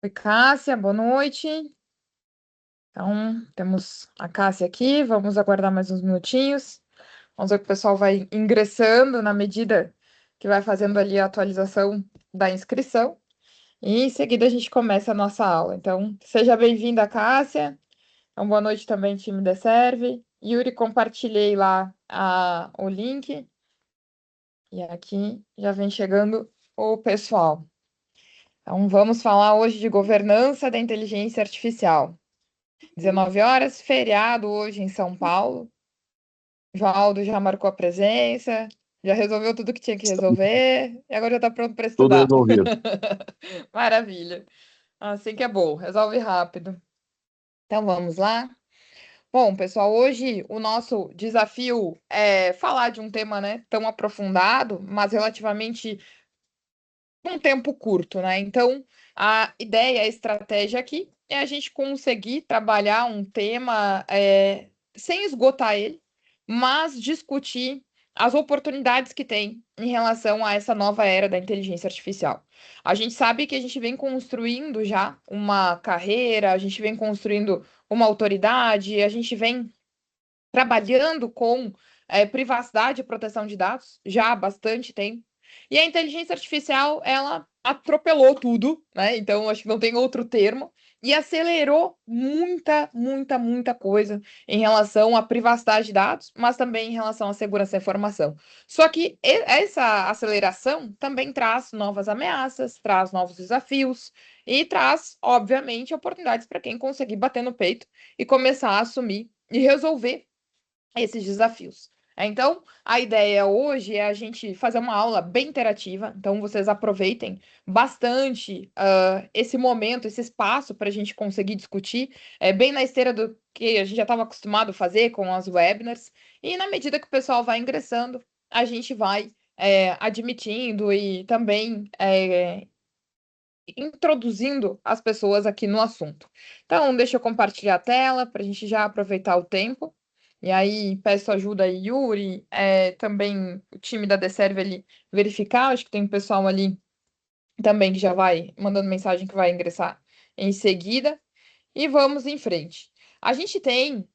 Oi, Cássia, boa noite. Então, temos a Cássia aqui, vamos aguardar mais uns minutinhos. Vamos ver que o pessoal vai ingressando na medida que vai fazendo ali a atualização da inscrição. E em seguida a gente começa a nossa aula. Então, seja bem-vinda, Cássia. Então, boa noite também, time da Serve. Yuri, compartilhei lá o link. E aqui já vem chegando o pessoal. Então, vamos falar hoje de governança da inteligência artificial. 19 horas, feriado hoje em São Paulo. Joaldo já marcou a presença, já resolveu tudo que tinha que resolver e agora já está pronto para Tudo estudar. resolvido. Maravilha. Assim que é bom, resolve rápido. Então vamos lá. Bom, pessoal, hoje o nosso desafio é falar de um tema, né, tão aprofundado, mas relativamente um tempo curto, né? Então, a ideia, a estratégia aqui é a gente conseguir trabalhar um tema sem esgotar ele, mas discutir as oportunidades que tem em relação a essa nova era da inteligência artificial. A gente sabe que a gente vem construindo já uma carreira, a gente vem construindo uma autoridade, a gente vem trabalhando com privacidade e proteção de dados já há bastante tempo. E a inteligência artificial, ela atropelou tudo, né? Então, acho que não tem outro termo, e acelerou muita coisa em relação à privacidade de dados, mas também em relação à segurança da informação. Só que essa aceleração também traz novas ameaças, traz novos desafios e traz, obviamente, oportunidades para quem conseguir bater no peito e começar a assumir e resolver esses desafios. Então, a ideia hoje é a gente fazer uma aula bem interativa. Então, vocês aproveitem bastante esse momento, esse espaço para a gente conseguir discutir, bem na esteira do que a gente já estava acostumado a fazer com as webinars. E na medida que o pessoal vai ingressando, a gente vai admitindo e também introduzindo as pessoas aqui no assunto. Então, deixa eu compartilhar a tela para a gente já aproveitar o tempo. E aí, peço ajuda aí, Yuri, também o time da Deserve ali verificar. Acho que tem um pessoal ali também que já vai mandando mensagem que vai ingressar em seguida. E vamos em frente. A gente tem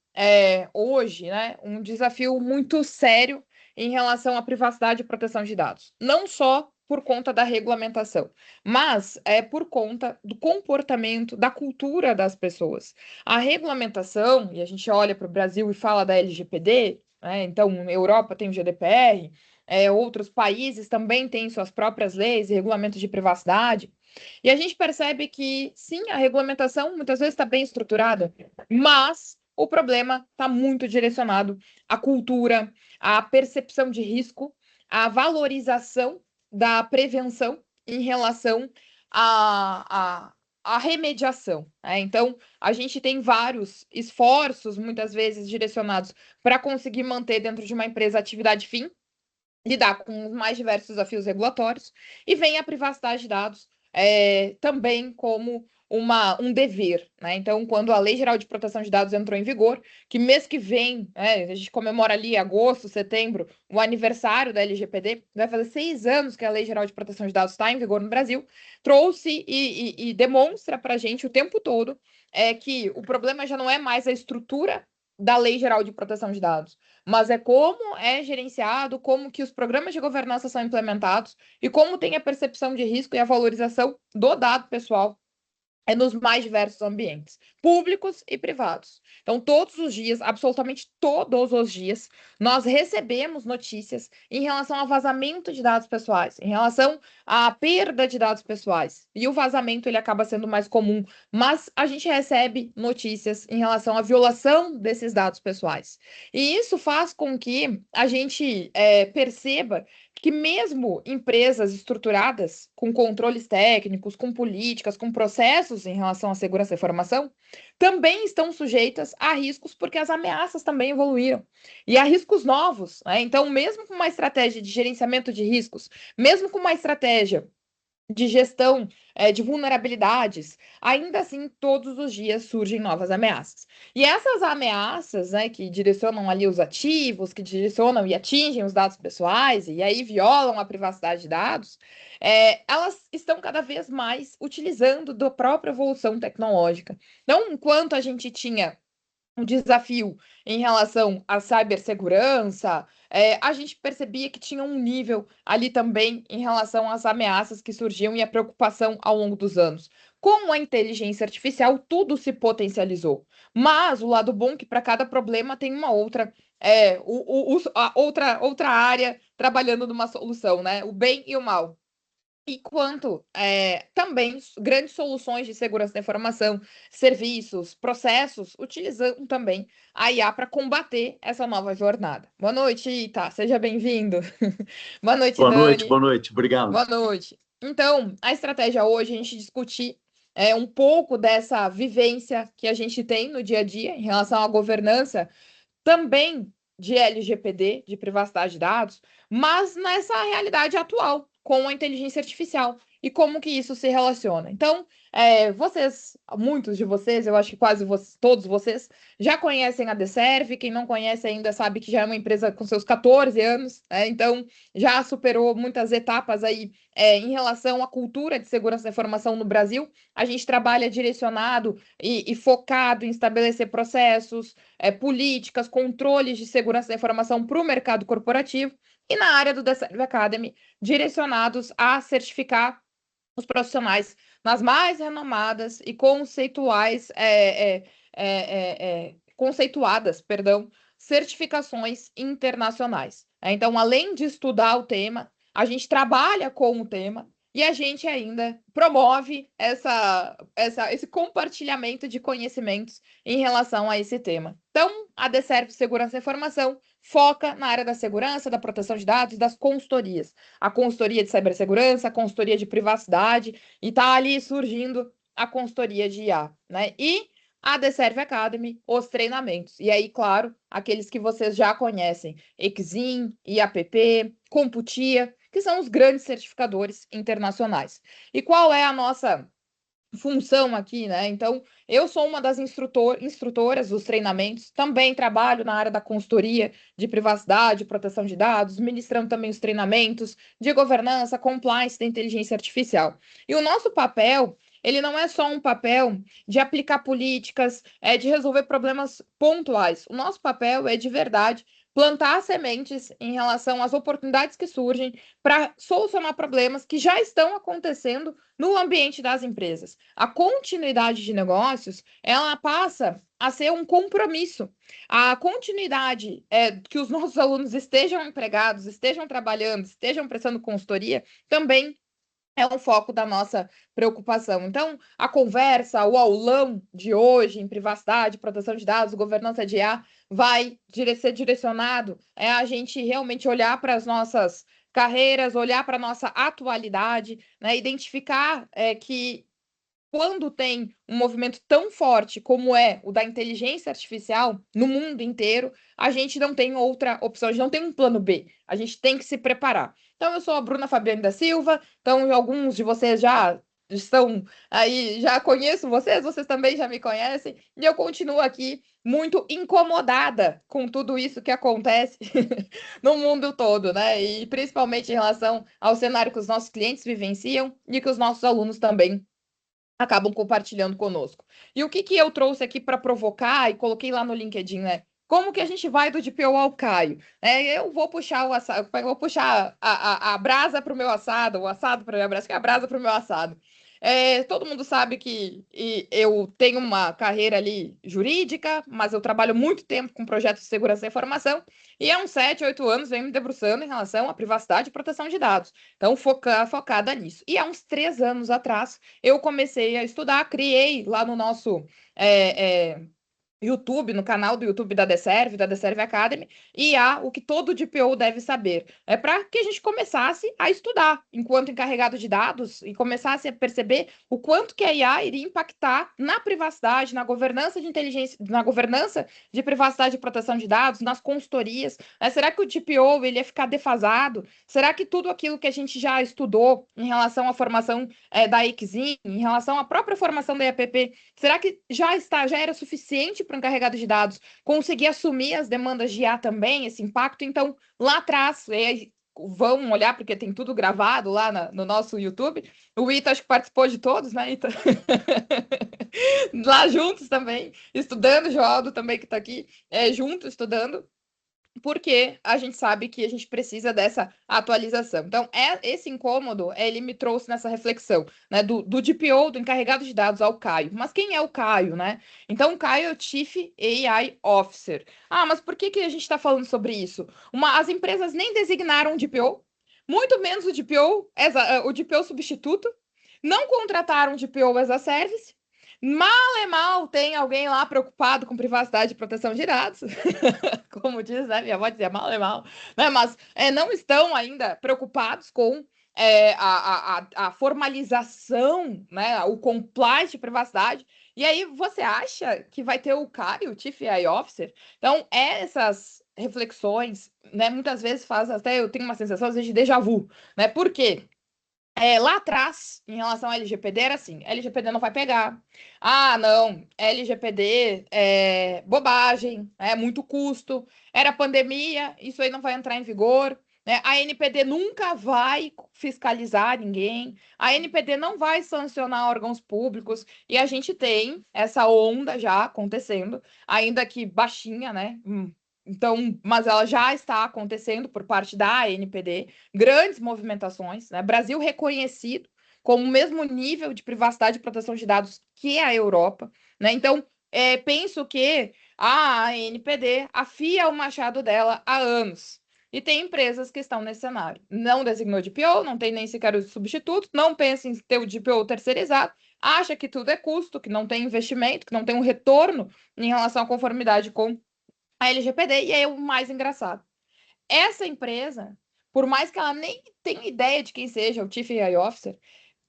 hoje, né, um desafio muito sério em relação à privacidade e proteção de dados. Não só por conta da regulamentação, mas por conta do comportamento, da cultura das pessoas. A regulamentação, e a gente olha para o Brasil e fala da LGPD, né, então, a Europa tem o GDPR, outros países também têm suas próprias leis e regulamentos de privacidade. E a gente percebe que, sim, a regulamentação muitas vezes está bem estruturada, mas o problema está muito direcionado à cultura, à percepção de risco, à valorização da prevenção em relação à remediação, né? Então, a gente tem vários esforços, muitas vezes direcionados para conseguir manter dentro de uma empresa a atividade fim, lidar com os mais diversos desafios regulatórios, e vem a privacidade de dados também como um dever, né? Então, quando a Lei Geral de Proteção de Dados entrou em vigor, que mês que vem, a gente comemora ali agosto, setembro, o aniversário da LGPD, vai fazer 6 anos que a Lei Geral de Proteção de Dados está em vigor no Brasil, trouxe e demonstra para a gente o tempo todo que o problema já não é mais a estrutura da Lei Geral de Proteção de Dados, mas é como é gerenciado, como que os programas de governança são implementados e como tem a percepção de risco e a valorização do dado pessoal nos mais diversos ambientes, públicos e privados. Então, todos os dias, absolutamente todos os dias, nós recebemos notícias em relação ao vazamento de dados pessoais, em relação à perda de dados pessoais. E o vazamento ele acaba sendo mais comum, mas a gente recebe notícias em relação à violação desses dados pessoais. E isso faz com que a gente perceba que mesmo empresas estruturadas, com controles técnicos, com políticas, com processos em relação à segurança da informação, também estão sujeitas a riscos, porque as ameaças também evoluíram. E há riscos novos, né? Então, mesmo com uma estratégia de gerenciamento de riscos, mesmo com uma estratégia de gestão de vulnerabilidades, ainda assim, todos os dias surgem novas ameaças. E essas ameaças, né, que direcionam ali os ativos, que direcionam e atingem os dados pessoais, e aí violam a privacidade de dados, elas estão cada vez mais utilizando da própria evolução tecnológica. Então, enquanto a gente tinha um desafio em relação à cibersegurança, a gente percebia que tinha um nível ali também em relação às ameaças que surgiam e a preocupação ao longo dos anos. Com a inteligência artificial, tudo se potencializou. Mas o lado bom é que para cada problema tem uma outra, outra área trabalhando numa solução, né? O bem e o mal. Enquanto também grandes soluções de segurança da informação, serviços, processos, utilizando também a IA para combater essa nova jornada. Boa noite, Ita, seja bem-vindo. Boa noite, Dani. Boa noite, obrigado. Boa noite. Então, a estratégia hoje é a gente discutir um pouco dessa vivência que a gente tem no dia a dia em relação à governança também de LGPD, de privacidade de dados, mas nessa realidade atual, com a inteligência artificial e como que isso se relaciona. Então, vocês, muitos de vocês, eu acho que quase todos vocês, já conhecem a Deserve, quem não conhece ainda sabe que já é uma empresa com seus 14 anos, né? Então já superou muitas etapas aí em relação à cultura de segurança da informação no Brasil. A gente trabalha direcionado e focado em estabelecer processos, políticas, controles de segurança da informação para o mercado corporativo e na área do Deserve Academy, direcionados a certificar os profissionais nas mais renomadas e conceituadas, perdão, certificações internacionais. Então, além de estudar o tema, a gente trabalha com o tema e a gente ainda promove esse compartilhamento de conhecimentos em relação a esse tema. Então, a Deserve Segurança da Informação foca na área da segurança, da proteção de dados e das consultorias. A consultoria de cibersegurança, a consultoria de privacidade, e está ali surgindo a consultoria de IA, né? E a Deserve Academy, os treinamentos. E aí, claro, aqueles que vocês já conhecem, Exim, IAPP, Computia, que são os grandes certificadores internacionais. E qual é a nossa função aqui, né? Então, eu sou uma das instrutoras dos treinamentos, também trabalho na área da consultoria de privacidade, proteção de dados, ministrando também os treinamentos de governança, compliance da inteligência artificial. E o nosso papel, ele não é só um papel de aplicar políticas, de resolver problemas pontuais. O nosso papel é de verdade plantar sementes em relação às oportunidades que surgem para solucionar problemas que já estão acontecendo no ambiente das empresas. A continuidade de negócios, ela passa a ser um compromisso. A continuidade que os nossos alunos estejam empregados, estejam trabalhando, estejam prestando consultoria, também é um foco da nossa preocupação. Então, a conversa, o aulão de hoje em privacidade, proteção de dados, governança de IA, vai ser direcionado a gente realmente olhar para as nossas carreiras, olhar para a nossa atualidade, né, identificar que quando tem um movimento tão forte como é o da inteligência artificial no mundo inteiro, a gente não tem outra opção, a gente não tem um plano B, a gente tem que se preparar. Então, eu sou a Bruna Fabiane da Silva, então alguns de vocês já estão aí, já conheço vocês, vocês também já me conhecem, e eu continuo aqui muito incomodada com tudo isso que acontece no mundo todo, né? E principalmente em relação ao cenário que os nossos clientes vivenciam e que os nossos alunos também acabam compartilhando conosco. E o que que eu trouxe aqui para provocar e coloquei lá no LinkedIn, né? Como que a gente vai do DPO ao Caio? Eu vou puxar o assado, eu vou puxar a brasa para o meu assado, o assado para a minha brasa, que é a brasa para o meu assado. Todo mundo sabe que eu tenho uma carreira ali jurídica, mas eu trabalho muito tempo com projetos de segurança da informação e há uns 7, 8 anos venho me debruçando em relação à privacidade e proteção de dados. Então, focada nisso. E há uns 3 anos atrás, eu comecei a estudar, criei lá no nosso YouTube, no canal do YouTube da Deserve Academy, IA, o que todo DPO deve saber. É para que a gente começasse a estudar enquanto encarregado de dados e começasse a perceber o quanto que a IA iria impactar na privacidade, na governança de inteligência, na governança de privacidade e proteção de dados, nas consultorias. Né? Será que o DPO ele ia ficar defasado? Será que tudo aquilo que a gente já estudou em relação à formação da ICSIM, em relação à própria formação da IAPP, será que já era suficiente para o encarregado de dados conseguir assumir as demandas de IA também, esse impacto? Então, lá atrás, vão olhar, porque tem tudo gravado lá no nosso YouTube. O Ita acho que participou de todos, né, Ita? Lá juntos também, estudando, Joaldo também que está aqui, junto, estudando, porque a gente sabe que a gente precisa dessa atualização. Então, esse incômodo, ele me trouxe nessa reflexão, né, do DPO, do encarregado de dados, ao Caio. Mas quem é o Caio, né? Então, o Caio é o Chief AI Officer. Ah, mas por que a gente está falando sobre isso? As empresas nem designaram o DPO, muito menos o DPO substituto, não contrataram o DPO as a service, mal é mal tem alguém lá preocupado com privacidade e proteção de dados, como diz, né? Minha avó dizia mal é mal, né? Mas não estão ainda preocupados com a formalização, né? O compliance de privacidade. E aí você acha que vai ter o CAI, o Chief AI Officer? Então, essas reflexões, né? Muitas vezes faz até eu tenho uma sensação às vezes de déjà vu, né? Por quê? Lá atrás, em relação ao LGPD, era assim: LGPD não vai pegar. Ah, não, LGPD é bobagem, é muito custo. Era pandemia, isso aí não vai entrar em vigor. Né? A NPD nunca vai fiscalizar ninguém, a NPD não vai sancionar órgãos públicos, e a gente tem essa onda já acontecendo, ainda que baixinha, né? Então, mas ela já está acontecendo por parte da ANPD, grandes movimentações, né? Brasil reconhecido como o mesmo nível de privacidade e proteção de dados que a Europa, né? Então, penso que a ANPD afia o machado dela há anos. E tem empresas que estão nesse cenário. Não designou DPO, não tem nem sequer o substituto, não pensa em ter o DPO terceirizado, acha que tudo é custo, que não tem investimento, que não tem um retorno em relação à conformidade com a LGPD, e aí o mais engraçado. Essa empresa, por mais que ela nem tenha ideia de quem seja o Chief AI Officer,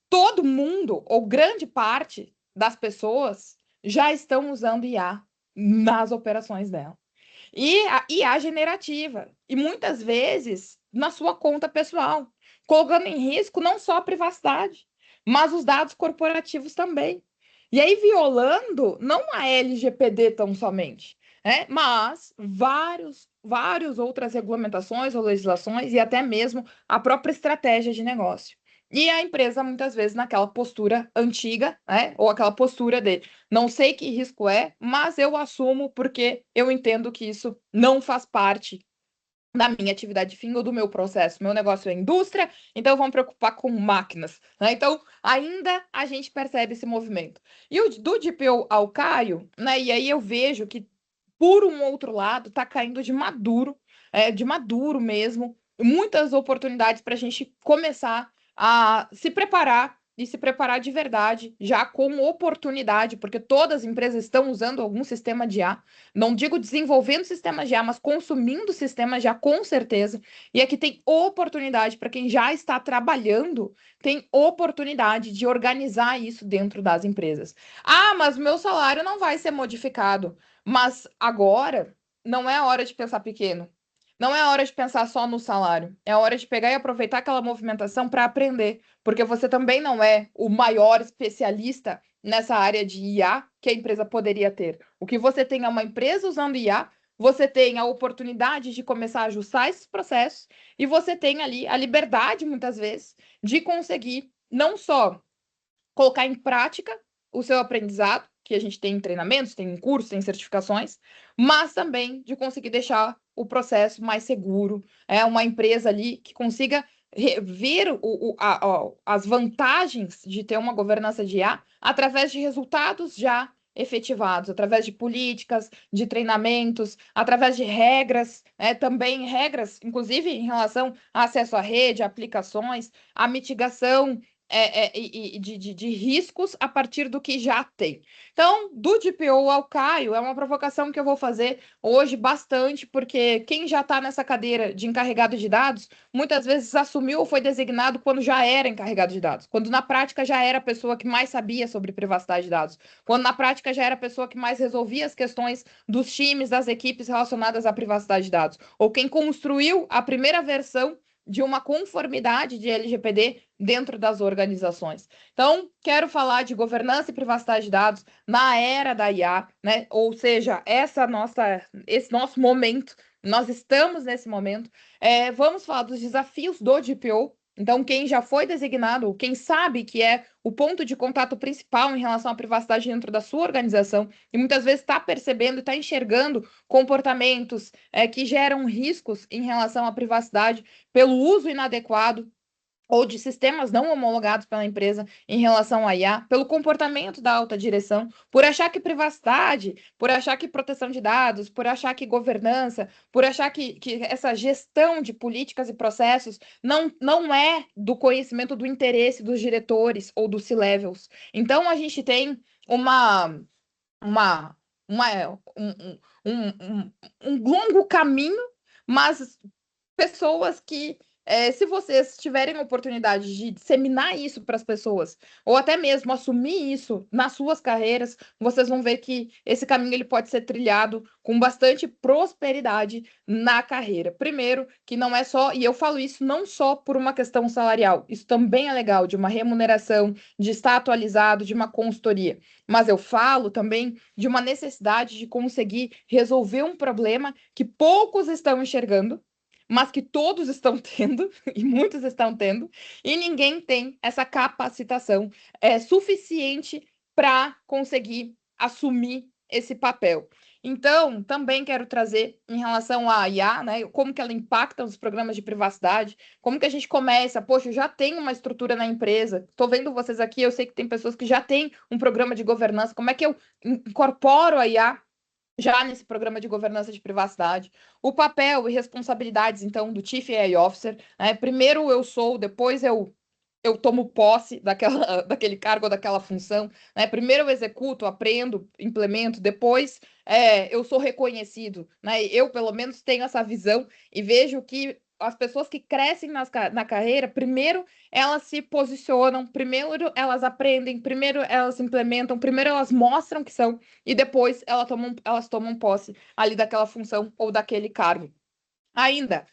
todo mundo, ou grande parte das pessoas, já estão usando IA nas operações dela. E a IA generativa, e muitas vezes na sua conta pessoal, colocando em risco não só a privacidade, mas os dados corporativos também. E aí violando não a LGPD tão somente, né, mas vários outras regulamentações ou legislações e até mesmo a própria estratégia de negócio. E a empresa, muitas vezes, naquela postura antiga, né? Ou aquela postura de não sei que risco é, mas eu assumo porque eu entendo que isso não faz parte da minha atividade fim ou do meu processo. Meu negócio é indústria, então vamos preocupar com máquinas. Né? Então, ainda a gente percebe esse movimento. E do DPO ao Caio, né? E aí eu vejo que, por um outro lado, está caindo de maduro mesmo, muitas oportunidades para a gente começar a se preparar e se preparar de verdade, já com oportunidade, porque todas as empresas estão usando algum sistema de IA. Não digo desenvolvendo sistemas de IA, mas consumindo sistemas de IA com certeza. E aqui tem oportunidade para quem já está trabalhando, tem oportunidade de organizar isso dentro das empresas. Ah, mas meu salário não vai ser modificado. Mas agora não é hora de pensar pequeno. Não é hora de pensar só no salário. É hora de pegar e aproveitar aquela movimentação para aprender, porque você também não é o maior especialista nessa área de IA que a empresa poderia ter. O que você tem é uma empresa usando IA, você tem a oportunidade de começar a ajustar esses processos e você tem ali a liberdade, muitas vezes, de conseguir não só colocar em prática o seu aprendizado, que a gente tem em treinamentos, tem em cursos, tem em certificações, mas também de conseguir deixar o processo mais seguro, uma empresa ali que consiga ver as vantagens de ter uma governança de IA através de resultados já efetivados, através de políticas, de treinamentos, através de regras, também regras, inclusive em relação a acesso à rede, a aplicações, a mitigação de riscos a partir do que já tem. Então, do DPO ao Caio, é uma provocação que eu vou fazer hoje bastante, porque quem já está nessa cadeira de encarregado de dados, muitas vezes assumiu ou foi designado quando já era encarregado de dados, quando na prática já era a pessoa que mais sabia sobre privacidade de dados, quando na prática já era a pessoa que mais resolvia as questões dos times, das equipes relacionadas à privacidade de dados, ou quem construiu a primeira versão de uma conformidade de LGPD dentro das organizações. Então, quero falar de governança e privacidade de dados na era da IA, né? Ou seja, esse nosso momento, nós estamos nesse momento. Vamos falar dos desafios do DPO. Então, quem já foi designado, quem sabe que é o ponto de contato principal em relação à privacidade dentro da sua organização, e muitas vezes está percebendo e está enxergando comportamentos que geram riscos em relação à privacidade pelo uso inadequado ou de sistemas não homologados pela empresa em relação à IA, pelo comportamento da alta direção, por achar que privacidade, por achar que proteção de dados, por achar que governança, por achar que essa gestão de políticas e processos não é do conhecimento do interesse dos diretores ou dos C-levels. Então, a gente tem uma, uma, um longo caminho, mas pessoas que, se vocês tiverem a oportunidade de disseminar isso para as pessoas, ou até mesmo assumir isso nas suas carreiras, vocês vão ver que esse caminho ele pode ser trilhado com bastante prosperidade na carreira. Primeiro, que não é só, e eu falo isso não só por uma questão salarial, isso também é legal, de uma remuneração, de estar atualizado, de uma consultoria, mas eu falo também de uma necessidade de conseguir resolver um problema que poucos estão enxergando, mas que todos estão tendo, e muitos estão tendo, e ninguém tem essa capacitação suficiente para conseguir assumir esse papel. Então, também quero trazer em relação à IA, né, como que ela impacta os programas de privacidade, como que a gente começa, poxa, eu já tenho uma estrutura na empresa, estou vendo vocês aqui, eu sei que tem pessoas que já têm um programa de governança, como é que eu incorporo a IA já nesse programa de governança de privacidade, o papel e responsabilidades, então, do Chief AI Officer, né? Primeiro eu sou, depois eu tomo posse daquele cargo ou daquela função, né? Primeiro eu executo, aprendo, implemento, depois eu sou reconhecido, né? Eu, pelo menos, tenho essa visão e vejo que as pessoas que crescem na carreira, primeiro elas se posicionam, primeiro elas aprendem, primeiro elas implementam, primeiro elas mostram que são, e depois elas tomam posse ali daquela função ou daquele cargo. Ainda,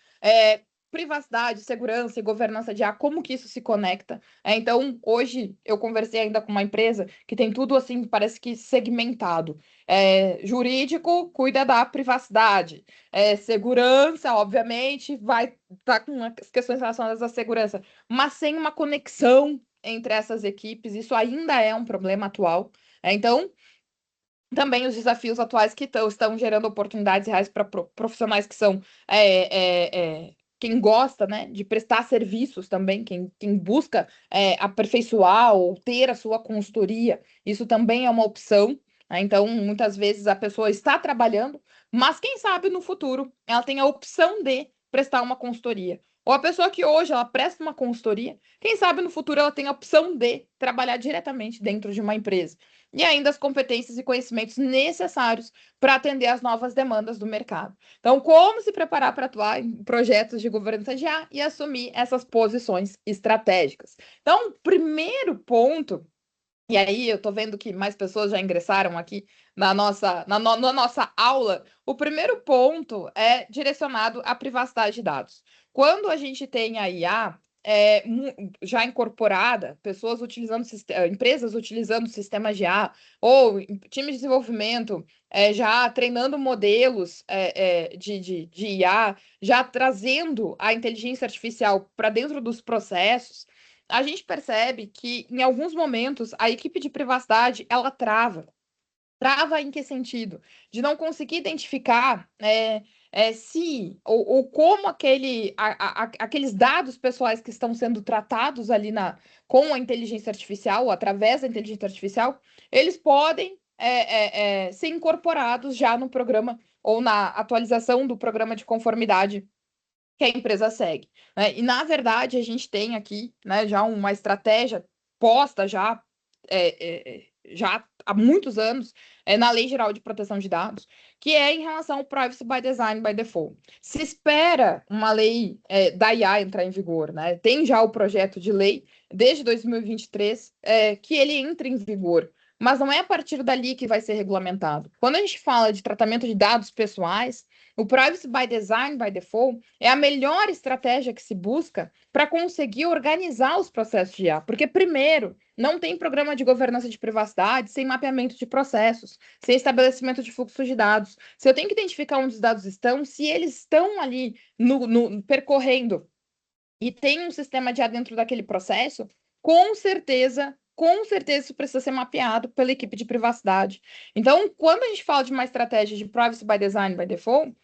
privacidade, segurança e governança de IA, como que isso se conecta? Então, hoje eu conversei ainda com uma empresa que tem tudo assim, parece que segmentado. Jurídico cuida da privacidade. Segurança, obviamente, vai estar com as questões relacionadas à segurança, mas sem uma conexão entre essas equipes, isso ainda é um problema atual. Então, também os desafios atuais que estão gerando oportunidades reais para profissionais que são quem gosta, né, de prestar serviços também, quem busca aperfeiçoar ou ter a sua consultoria, isso também é uma opção, né? Então, muitas vezes a pessoa está trabalhando, mas quem sabe no futuro ela tem a opção de prestar uma consultoria. Ou a pessoa que hoje ela presta uma consultoria, quem sabe no futuro ela tem a opção de trabalhar diretamente dentro de uma empresa e ainda as competências e conhecimentos necessários para atender às novas demandas do mercado. Então, como se preparar para atuar em projetos de governança de IA e assumir essas posições estratégicas. Então, primeiro ponto, e aí eu estou vendo que mais pessoas já ingressaram aqui na nossa aula, o primeiro ponto é direcionado à privacidade de dados. Quando a gente tem a IA, já incorporada, pessoas utilizando empresas utilizando sistemas de IA, ou time de desenvolvimento já treinando modelos de IA, já trazendo a inteligência artificial para dentro dos processos, a gente percebe que em alguns momentos a equipe de privacidade ela trava. Trava em que sentido? De não conseguir identificar se ou como aqueles dados pessoais que estão sendo tratados ali com a inteligência artificial, ou através da inteligência artificial, eles podem ser incorporados já no programa ou na atualização do programa de conformidade que a empresa segue, né? E, na verdade, a gente tem aqui, né, já uma estratégia posta já há muitos anos na Lei Geral de Proteção de Dados, que é em relação ao Privacy by Design by Default. Se espera uma lei da IA entrar em vigor, né? Tem já o projeto de lei desde 2023 que ele entre em vigor. Mas não é a partir dali que vai ser regulamentado. Quando a gente fala de tratamento de dados pessoais, o Privacy by Design by Default é a melhor estratégia que se busca para conseguir organizar os processos de IA. Porque, primeiro, não tem programa de governança de privacidade sem mapeamento de processos, sem estabelecimento de fluxos de dados. Se eu tenho que identificar onde os dados estão, se eles estão ali percorrendo e tem um sistema de IA dentro daquele processo, com certeza isso precisa ser mapeado pela equipe de privacidade. Então, quando a gente fala de uma estratégia de Privacy by Design by Default,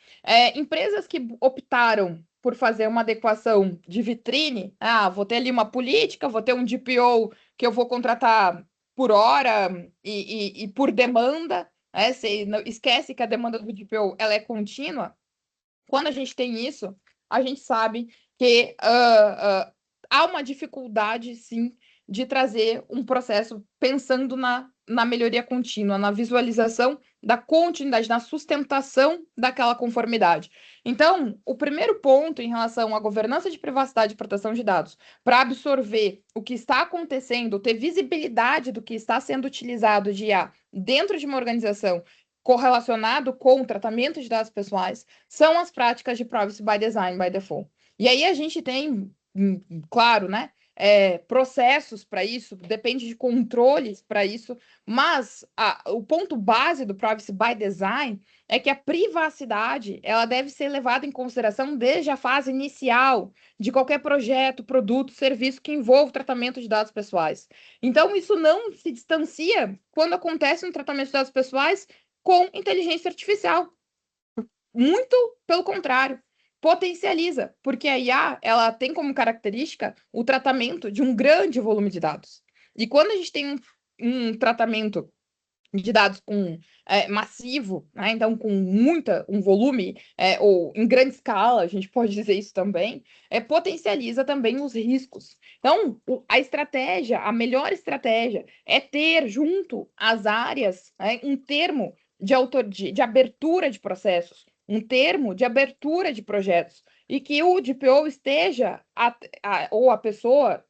empresas que optaram por fazer uma adequação de vitrine, vou ter ali uma política, vou ter um DPO que eu vou contratar por hora e por demanda, esquece que a demanda do DPO ela é contínua. Quando a gente tem isso, a gente sabe que há uma dificuldade, sim, de trazer um processo pensando na melhoria contínua, na visualização da continuidade, na sustentação daquela conformidade. Então, o primeiro ponto em relação à governança de privacidade e proteção de dados, para absorver o que está acontecendo, ter visibilidade do que está sendo utilizado de IA dentro de uma organização correlacionado com o tratamento de dados pessoais, são as práticas de Privacy by Design by Default. E aí a gente tem, claro, né, processos para isso, depende de controles para isso, mas o ponto base do Privacy by Design é que a privacidade ela deve ser levada em consideração desde a fase inicial de qualquer projeto, produto, serviço que envolva o tratamento de dados pessoais. Então, isso não se distancia quando acontece um tratamento de dados pessoais com inteligência artificial. Muito pelo contrário, potencializa, porque a IA ela tem como característica o tratamento de um grande volume de dados. E quando a gente tem um tratamento de dados massivo, né? Então com um volume ou em grande escala, a gente pode dizer isso também, potencializa também os riscos. Então, a melhor estratégia é ter junto às áreas um termo de abertura de processos, um termo de abertura de projetos, e que o DPO esteja, ou a pessoa,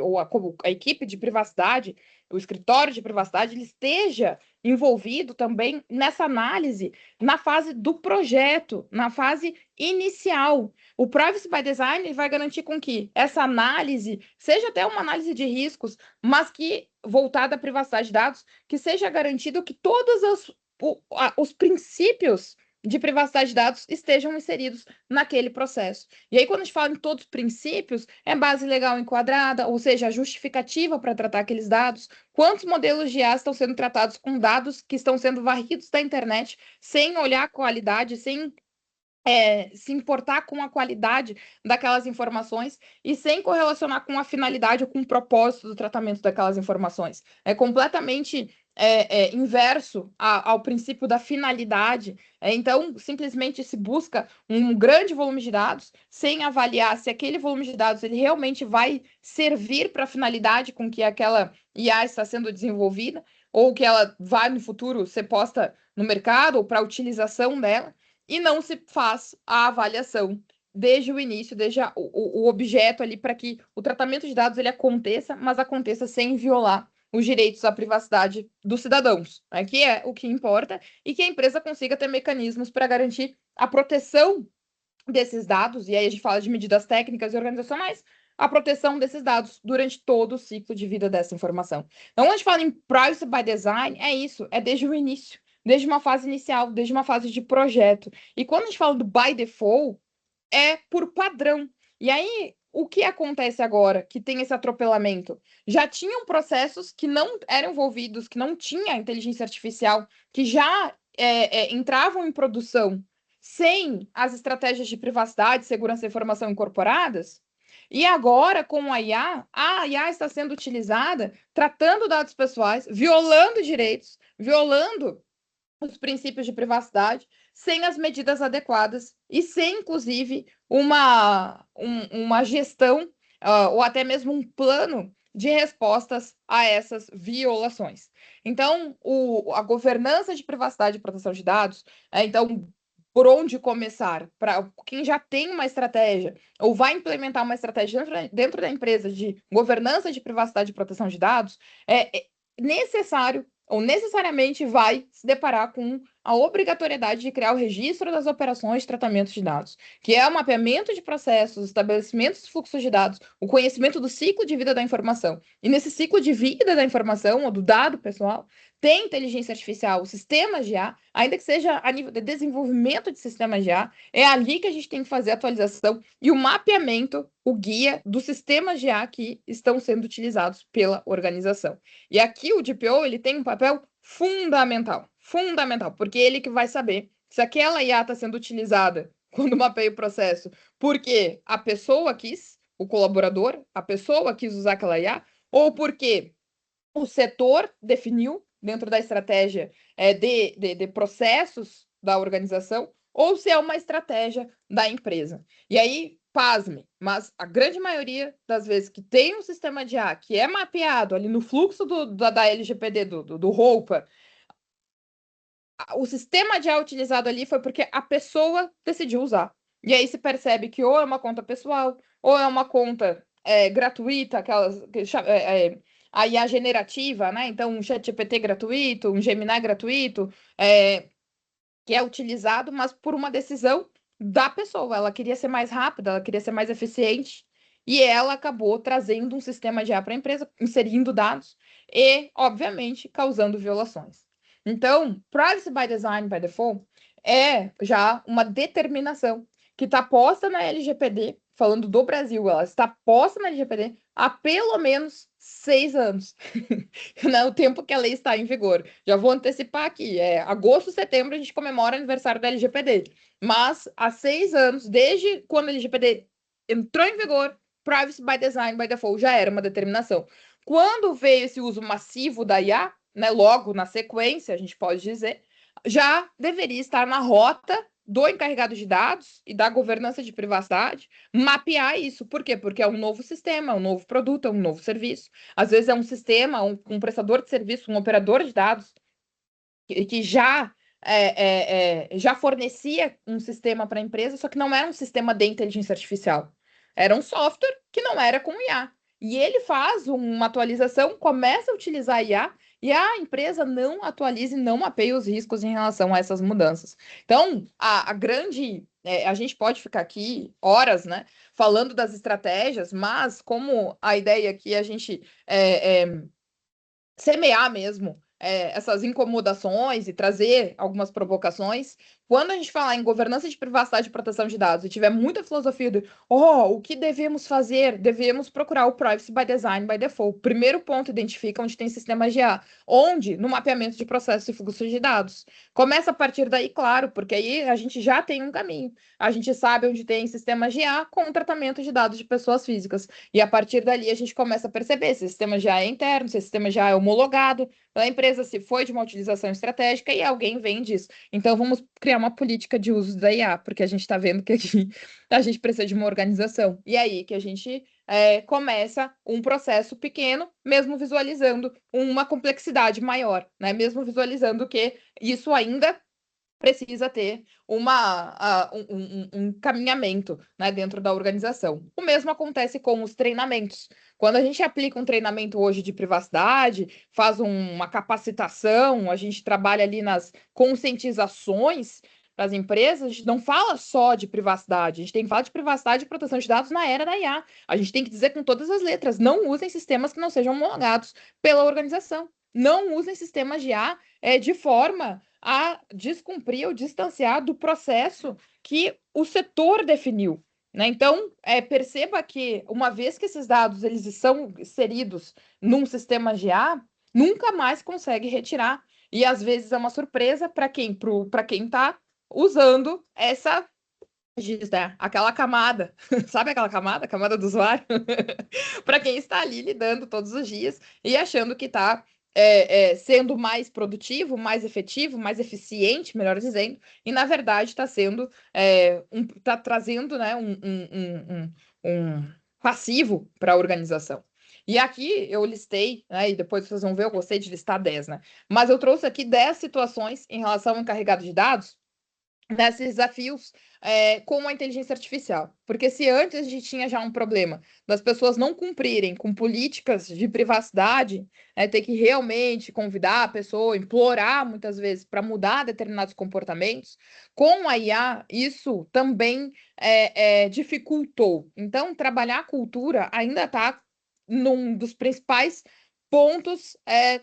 ou a equipe de privacidade, o escritório de privacidade, ele esteja envolvido também nessa análise na fase do projeto, na fase inicial. O Privacy by Design vai garantir com que essa análise seja até uma análise de riscos, mas que voltada à privacidade de dados, que seja garantido que todos os princípios de privacidade de dados estejam inseridos naquele processo. E aí, quando a gente fala em todos os princípios, é base legal enquadrada, ou seja, a justificativa para tratar aqueles dados, quantos modelos de IA estão sendo tratados com dados que estão sendo varridos da internet, sem olhar a qualidade, sem se importar com a qualidade daquelas informações e sem correlacionar com a finalidade ou com o propósito do tratamento daquelas informações. É completamente inverso ao princípio da finalidade. Então, simplesmente se busca um grande volume de dados sem avaliar se aquele volume de dados ele realmente vai servir para a finalidade com que aquela IA está sendo desenvolvida ou que ela vai no futuro ser posta no mercado ou para a utilização dela e não se faz a avaliação desde o início, desde o objeto ali, para que o tratamento de dados ele aconteça, mas aconteça sem violar os direitos à privacidade dos cidadãos, né, que é o que importa, e que a empresa consiga ter mecanismos para garantir a proteção desses dados, e aí a gente fala de medidas técnicas e organizacionais, a proteção desses dados durante todo o ciclo de vida dessa informação. Então, quando a gente fala em Privacy by Design, é isso, é desde o início, desde uma fase inicial, desde uma fase de projeto. E quando a gente fala do by default, é por padrão. E aí, o que acontece agora que tem esse atropelamento? Já tinham processos que não eram envolvidos, que não tinha inteligência artificial, que já entravam em produção sem as estratégias de privacidade, segurança e informação incorporadas. E agora, com a IA está sendo utilizada tratando dados pessoais, violando direitos, violando os princípios de privacidade, sem as medidas adequadas e sem, inclusive, uma gestão ou até mesmo um plano de respostas a essas violações. Então, a governança de privacidade e proteção de dados, então, por onde começar? Para quem já tem uma estratégia ou vai implementar uma estratégia dentro da empresa de governança de privacidade e proteção de dados, é necessário ou necessariamente vai se deparar com a obrigatoriedade de criar o registro das operações de tratamento de dados, que é o mapeamento de processos, estabelecimento dos fluxos de dados, o conhecimento do ciclo de vida da informação. E nesse ciclo de vida da informação ou do dado pessoal, tem inteligência artificial, os sistemas de IA, ainda que seja a nível de desenvolvimento de sistemas de IA, é ali que a gente tem que fazer a atualização e o mapeamento, o guia dos sistemas de IA que estão sendo utilizados pela organização. E aqui o DPO ele tem um papel fundamental, porque ele que vai saber se aquela IA está sendo utilizada quando mapeia o processo, porque a pessoa quis, o colaborador, a pessoa quis usar aquela IA, ou porque o setor definiu dentro da estratégia de processos da organização, ou se é uma estratégia da empresa. E aí, pasme, mas a grande maioria das vezes que tem um sistema de IA que é mapeado ali no fluxo da LGPD, do ROPA, o sistema de IA utilizado ali foi porque a pessoa decidiu usar. E aí se percebe que ou é uma conta pessoal, ou é uma conta gratuita, aquelas a IA generativa, né? Então, um ChatGPT gratuito, um Gemini gratuito, que é utilizado, mas por uma decisão da pessoa. Ela queria ser mais rápida, ela queria ser mais eficiente, e ela acabou trazendo um sistema de IA para a empresa, inserindo dados e, obviamente, causando violações. Então, Privacy by Design by Default é já uma determinação que está posta na LGPD, falando do Brasil, ela está posta na LGPD há pelo menos 6 anos, né, o tempo que a lei está em vigor. Já vou antecipar aqui, agosto, setembro, a gente comemora o aniversário da LGPD, mas há 6 anos, desde quando a LGPD entrou em vigor, Privacy by Design by Default já era uma determinação. Quando veio esse uso massivo da IA, né, logo na sequência, a gente pode dizer, já deveria estar na rota do encarregado de dados e da governança de privacidade mapear isso. Por quê? Porque é um novo sistema, um novo produto, é um novo serviço. Às vezes é um sistema, um prestador de serviço, um operador de dados que já fornecia um sistema para a empresa, só que não era um sistema de inteligência artificial. Era um software que não era com IA. E ele faz uma atualização, começa a utilizar a IA, e a empresa não atualiza e não mapeia os riscos em relação a essas mudanças. Então, a grande. A gente pode ficar aqui horas, né, falando das estratégias, mas como a ideia aqui é a gente semear mesmo essas incomodações e trazer algumas provocações. Quando a gente falar em governança de privacidade e proteção de dados e tiver muita filosofia de o que devemos fazer? Devemos procurar o Privacy by Design by Default. Primeiro ponto, identifica onde tem sistemas de IA. Onde? No mapeamento de processos e fluxos de dados. Começa a partir daí, claro, porque aí a gente já tem um caminho. A gente sabe onde tem sistemas de IA com tratamento de dados de pessoas físicas. E a partir dali a gente começa a perceber se o sistema de IA é interno, se o sistema de IA é homologado pela empresa, se foi de uma utilização estratégica e alguém vem disso. Então vamos criar uma política de uso da IA, porque a gente está vendo que aqui a gente precisa de uma organização. E aí que a gente começa um processo pequeno, mesmo visualizando uma complexidade maior, né? Mesmo visualizando que isso ainda precisa ter um encaminhamento, né, dentro da organização. O mesmo acontece com os treinamentos. Quando a gente aplica um treinamento hoje de privacidade, faz uma capacitação, a gente trabalha ali nas conscientizações das empresas, a gente não fala só de privacidade, a gente tem que falar de privacidade e proteção de dados na era da IA. A gente tem que dizer com todas as letras, não usem sistemas que não sejam homologados pela organização. Não usem sistemas de IA de forma a descumprir ou distanciar do processo que o setor definiu. Né? Então, perceba que uma vez que esses dados eles são inseridos num sistema de IA, nunca mais consegue retirar. E às vezes é uma surpresa para quem está usando essa aquela camada, sabe aquela camada? Camada do usuário? Para quem está ali lidando todos os dias e achando que está sendo mais produtivo, mais efetivo, mais eficiente, melhor dizendo, e na verdade está sendo tá trazendo, né, um passivo para a organização. E aqui eu listei, né, e depois vocês vão ver, eu gostei de listar 10, né? Mas eu trouxe aqui 10 situações em relação ao encarregado de dados desses desafios com a inteligência artificial. Porque se antes a gente tinha já um problema das pessoas não cumprirem com políticas de privacidade, ter que realmente convidar a pessoa, implorar muitas vezes para mudar determinados comportamentos, com a IA isso também dificultou. Então, trabalhar a cultura ainda está num dos principais pontos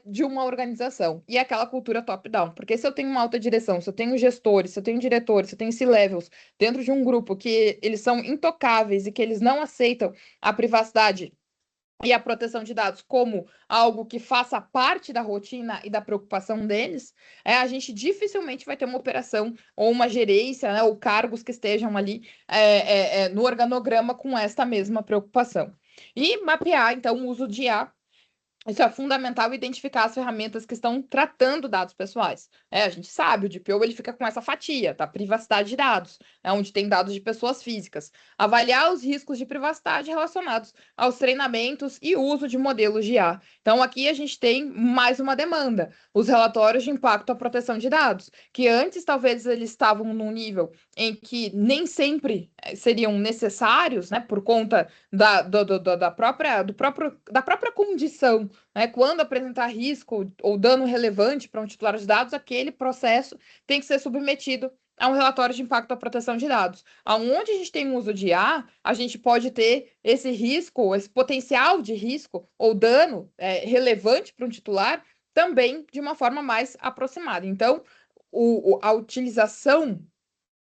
de uma organização. E aquela cultura top-down. Porque se eu tenho uma alta direção, se eu tenho gestores, se eu tenho diretores, se eu tenho C-levels dentro de um grupo que eles são intocáveis e que eles não aceitam a privacidade e a proteção de dados como algo que faça parte da rotina e da preocupação deles, a gente dificilmente vai ter uma operação ou uma gerência, né, ou cargos que estejam ali no organograma com esta mesma preocupação. E mapear, então, o uso de IA. Isso é fundamental identificar as ferramentas que estão tratando dados pessoais. A gente sabe, o DPO ele fica com essa fatia, tá? Privacidade de dados, onde tem dados de pessoas físicas. Avaliar os riscos de privacidade relacionados aos treinamentos e uso de modelos de IA. Então, aqui a gente tem mais uma demanda: os relatórios de impacto à proteção de dados, que antes talvez eles estavam num nível em que nem sempre seriam necessários, né, por conta da própria condição, né? Quando apresentar risco ou dano relevante para um titular de dados, aquele processo tem que ser submetido a um relatório de impacto à proteção de dados. Onde a gente tem um uso de IA, a gente pode ter esse risco, esse potencial de risco ou dano relevante para um titular também de uma forma mais aproximada. Então, a utilização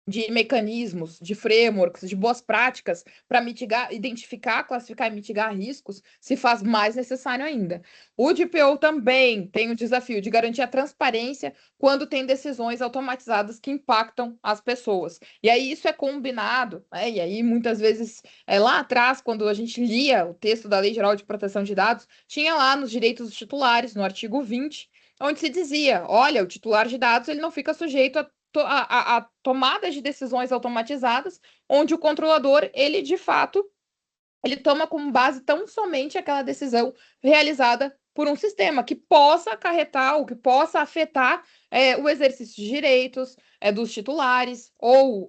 de mecanismos, de frameworks, de boas práticas para mitigar, identificar, classificar e mitigar riscos se faz mais necessário ainda. O DPO também tem o desafio de garantir a transparência quando tem decisões automatizadas que impactam as pessoas. E aí isso é combinado, e aí muitas vezes, lá atrás, quando a gente lia o texto da Lei Geral de Proteção de Dados, tinha lá nos direitos dos titulares, no artigo 20, onde se dizia, olha, o titular de dados ele não fica sujeito a tomada de decisões automatizadas, onde o controlador, ele de fato, ele toma como base tão somente aquela decisão realizada por um sistema que possa acarretar ou que possa afetar o exercício de direitos dos titulares ou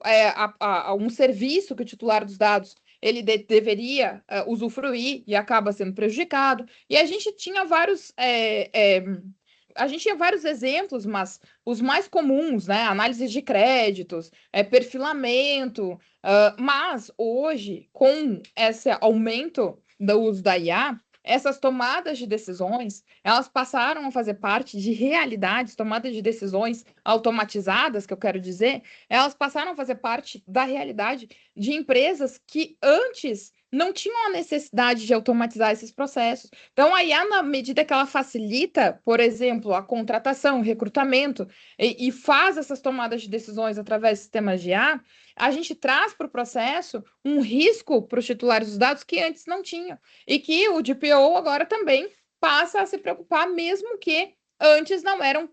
a um serviço que o titular dos dados ele deveria usufruir e acaba sendo prejudicado. E a gente tinha vários exemplos, mas os mais comuns, né? Análise de créditos, perfilamento. Mas hoje, com esse aumento do uso da IA, essas tomadas de decisões, elas passaram a fazer parte de realidades, tomadas de decisões automatizadas, que eu quero dizer, elas passaram a fazer parte da realidade de empresas que antes não tinham a necessidade de automatizar esses processos. Então, a IA, na medida que ela facilita, por exemplo, a contratação, o recrutamento, e faz essas tomadas de decisões através de sistemas de IA, a gente traz para o processo um risco para os titulares dos dados que antes não tinham. E que o DPO agora também passa a se preocupar, mesmo que antes não era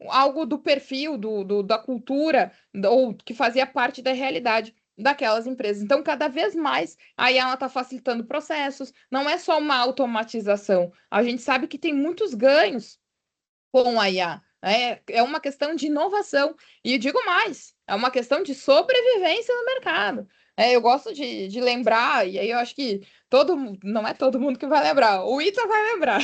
algo do perfil, da cultura, ou que fazia parte da realidade daquelas empresas. Então, cada vez mais, a IA está facilitando processos, não é só uma automatização. A gente sabe que tem muitos ganhos com a IA. É uma questão de inovação. E digo mais, é uma questão de sobrevivência no mercado. Eu gosto de lembrar, e aí eu acho que não é todo mundo que vai lembrar. O Ita vai lembrar,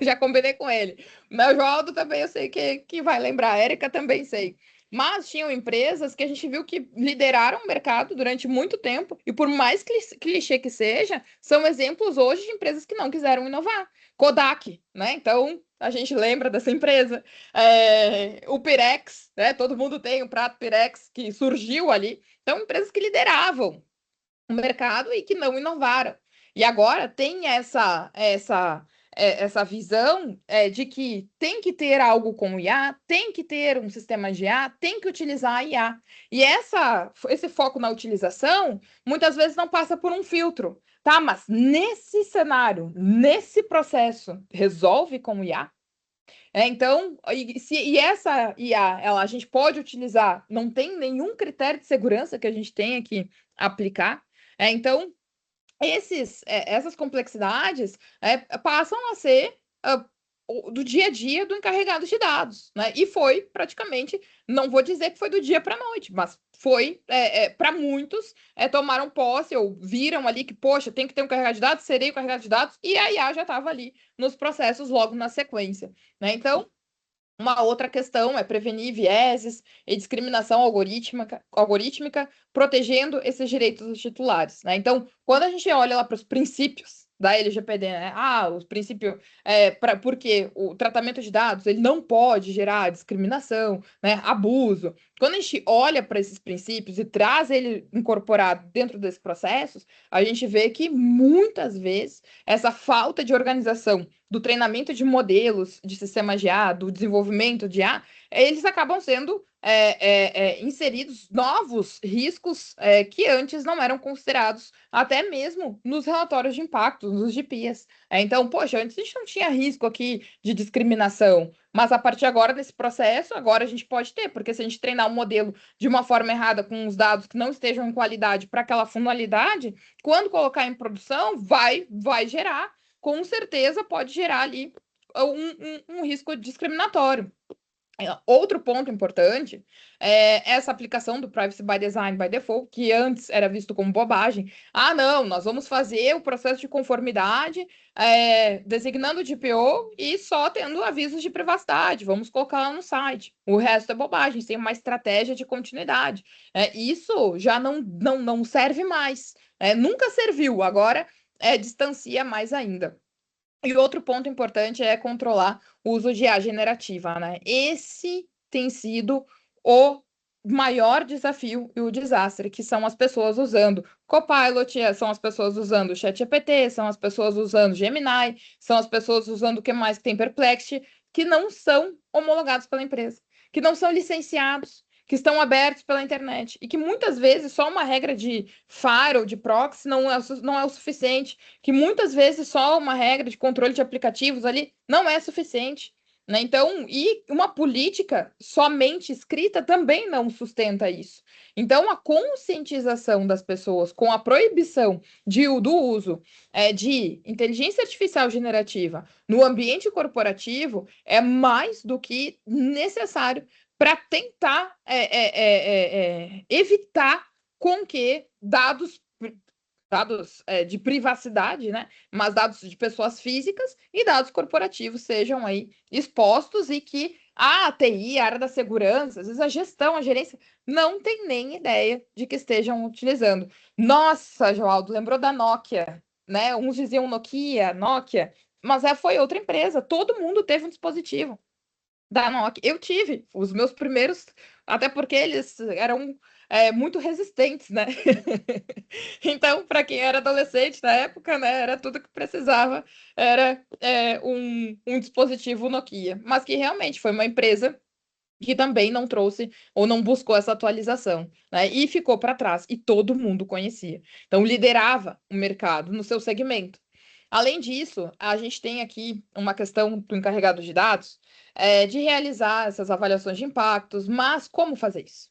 já combinei com ele. Mas o Joaldo também eu sei que vai lembrar, a Érica também sei. Mas tinham empresas que a gente viu que lideraram o mercado durante muito tempo, e por mais clichê que seja, são exemplos hoje de empresas que não quiseram inovar. Kodak, né? Então, a gente lembra dessa empresa. O Pirex, né? Todo mundo tem o prato Pirex que surgiu ali. Então, empresas que lideravam o mercado e que não inovaram. E agora tem essa visão de que tem que ter algo com IA, tem que ter um sistema de IA, tem que utilizar a IA. E esse foco na utilização, muitas vezes não passa por um filtro. Tá, mas nesse cenário, nesse processo, resolve com o IA? Então, essa IA, a gente pode utilizar, não tem nenhum critério de segurança que a gente tenha que aplicar. Então, essas complexidades passam a ser do dia a dia do encarregado de dados, né? E foi praticamente, não vou dizer que foi do dia para a noite, mas foi para muitos tomaram posse ou viram ali que, poxa, tem que ter um encarregado de dados, serei o encarregado de dados, e a IA já estava ali nos processos logo na sequência, né? Então, uma outra questão é prevenir vieses e discriminação algorítmica, protegendo esses direitos dos titulares, né? Então, quando a gente olha lá para os princípios da LGPD, né? O princípio porque o tratamento de dados ele não pode gerar discriminação, né? Abuso. Quando a gente olha para esses princípios e traz ele incorporado dentro desses processos, a gente vê que muitas vezes essa falta de organização do treinamento de modelos de sistemas de IA, do desenvolvimento de IA, eles acabam sendo inseridos novos riscos que antes não eram considerados, até mesmo nos relatórios de impacto, nos GPIAs. Então, poxa, antes a gente não tinha risco aqui de discriminação, mas a partir agora desse processo, agora a gente pode ter, porque se a gente treinar um modelo de uma forma errada com os dados que não estejam em qualidade para aquela funcionalidade, quando colocar em produção, vai gerar com certeza pode gerar ali um risco discriminatório. Outro ponto importante é essa aplicação do Privacy by Design by Default, que antes era visto como bobagem. Ah, não, nós vamos fazer o processo de conformidade designando o DPO e só tendo avisos de privacidade. Vamos colocar lá no site. O resto é bobagem, tem uma estratégia de continuidade. Isso já não serve mais. Nunca serviu, agora distancia mais ainda. E outro ponto importante é controlar o uso de IA generativa, né? Esse tem sido o maior desafio e o desastre, que são as pessoas usando Copilot, são as pessoas usando ChatGPT, são as pessoas usando Gemini, são as pessoas usando o que mais que tem Perplexity, que não são homologados pela empresa, que não são licenciados, que estão abertos pela internet e que muitas vezes só uma regra de firewall, de proxy não é o suficiente, que muitas vezes só uma regra de controle de aplicativos ali não é suficiente, né? Então, e uma política somente escrita também não sustenta isso. Então, a conscientização das pessoas com a proibição do uso de inteligência artificial generativa no ambiente corporativo é mais do que necessário para tentar evitar com que dados de privacidade, né? Mas dados de pessoas físicas e dados corporativos sejam aí expostos e que a TI, a área da segurança, às vezes a gestão, a gerência, não tem nem ideia de que estejam utilizando. Nossa, Joaldo, lembrou da Nokia, né? Uns diziam Nokia, mas foi outra empresa. Todo mundo teve um dispositivo da Nokia. Eu tive os meus primeiros, até porque eles eram muito resistentes, né? Então, para quem era adolescente na época, né, era tudo que precisava, era um dispositivo Nokia. Mas que realmente foi uma empresa que também não trouxe ou não buscou essa atualização, né? E ficou para trás, e todo mundo conhecia. Então, liderava o mercado no seu segmento. Além disso, a gente tem aqui uma questão do encarregado de dados, de realizar essas avaliações de impactos, mas como fazer isso?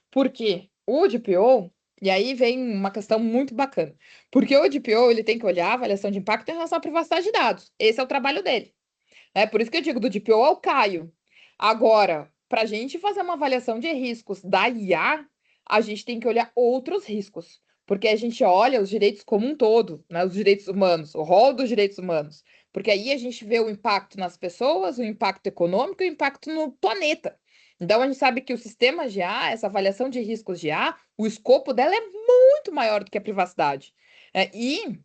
Porque o DPO, e aí vem uma questão muito bacana, porque o DPO ele tem que olhar a avaliação de impacto em relação à privacidade de dados. Esse é o trabalho dele. É por isso que eu digo do DPO ao Caio. Agora, para a gente fazer uma avaliação de riscos da IA, a gente tem que olhar outros riscos. Porque a gente olha os direitos como um todo, né? Os direitos humanos, o rol dos direitos humanos. Porque aí a gente vê o impacto nas pessoas, o impacto econômico e o impacto no planeta. Então, a gente sabe que o sistema de IA, essa avaliação de riscos de IA, o escopo dela é muito maior do que a privacidade. E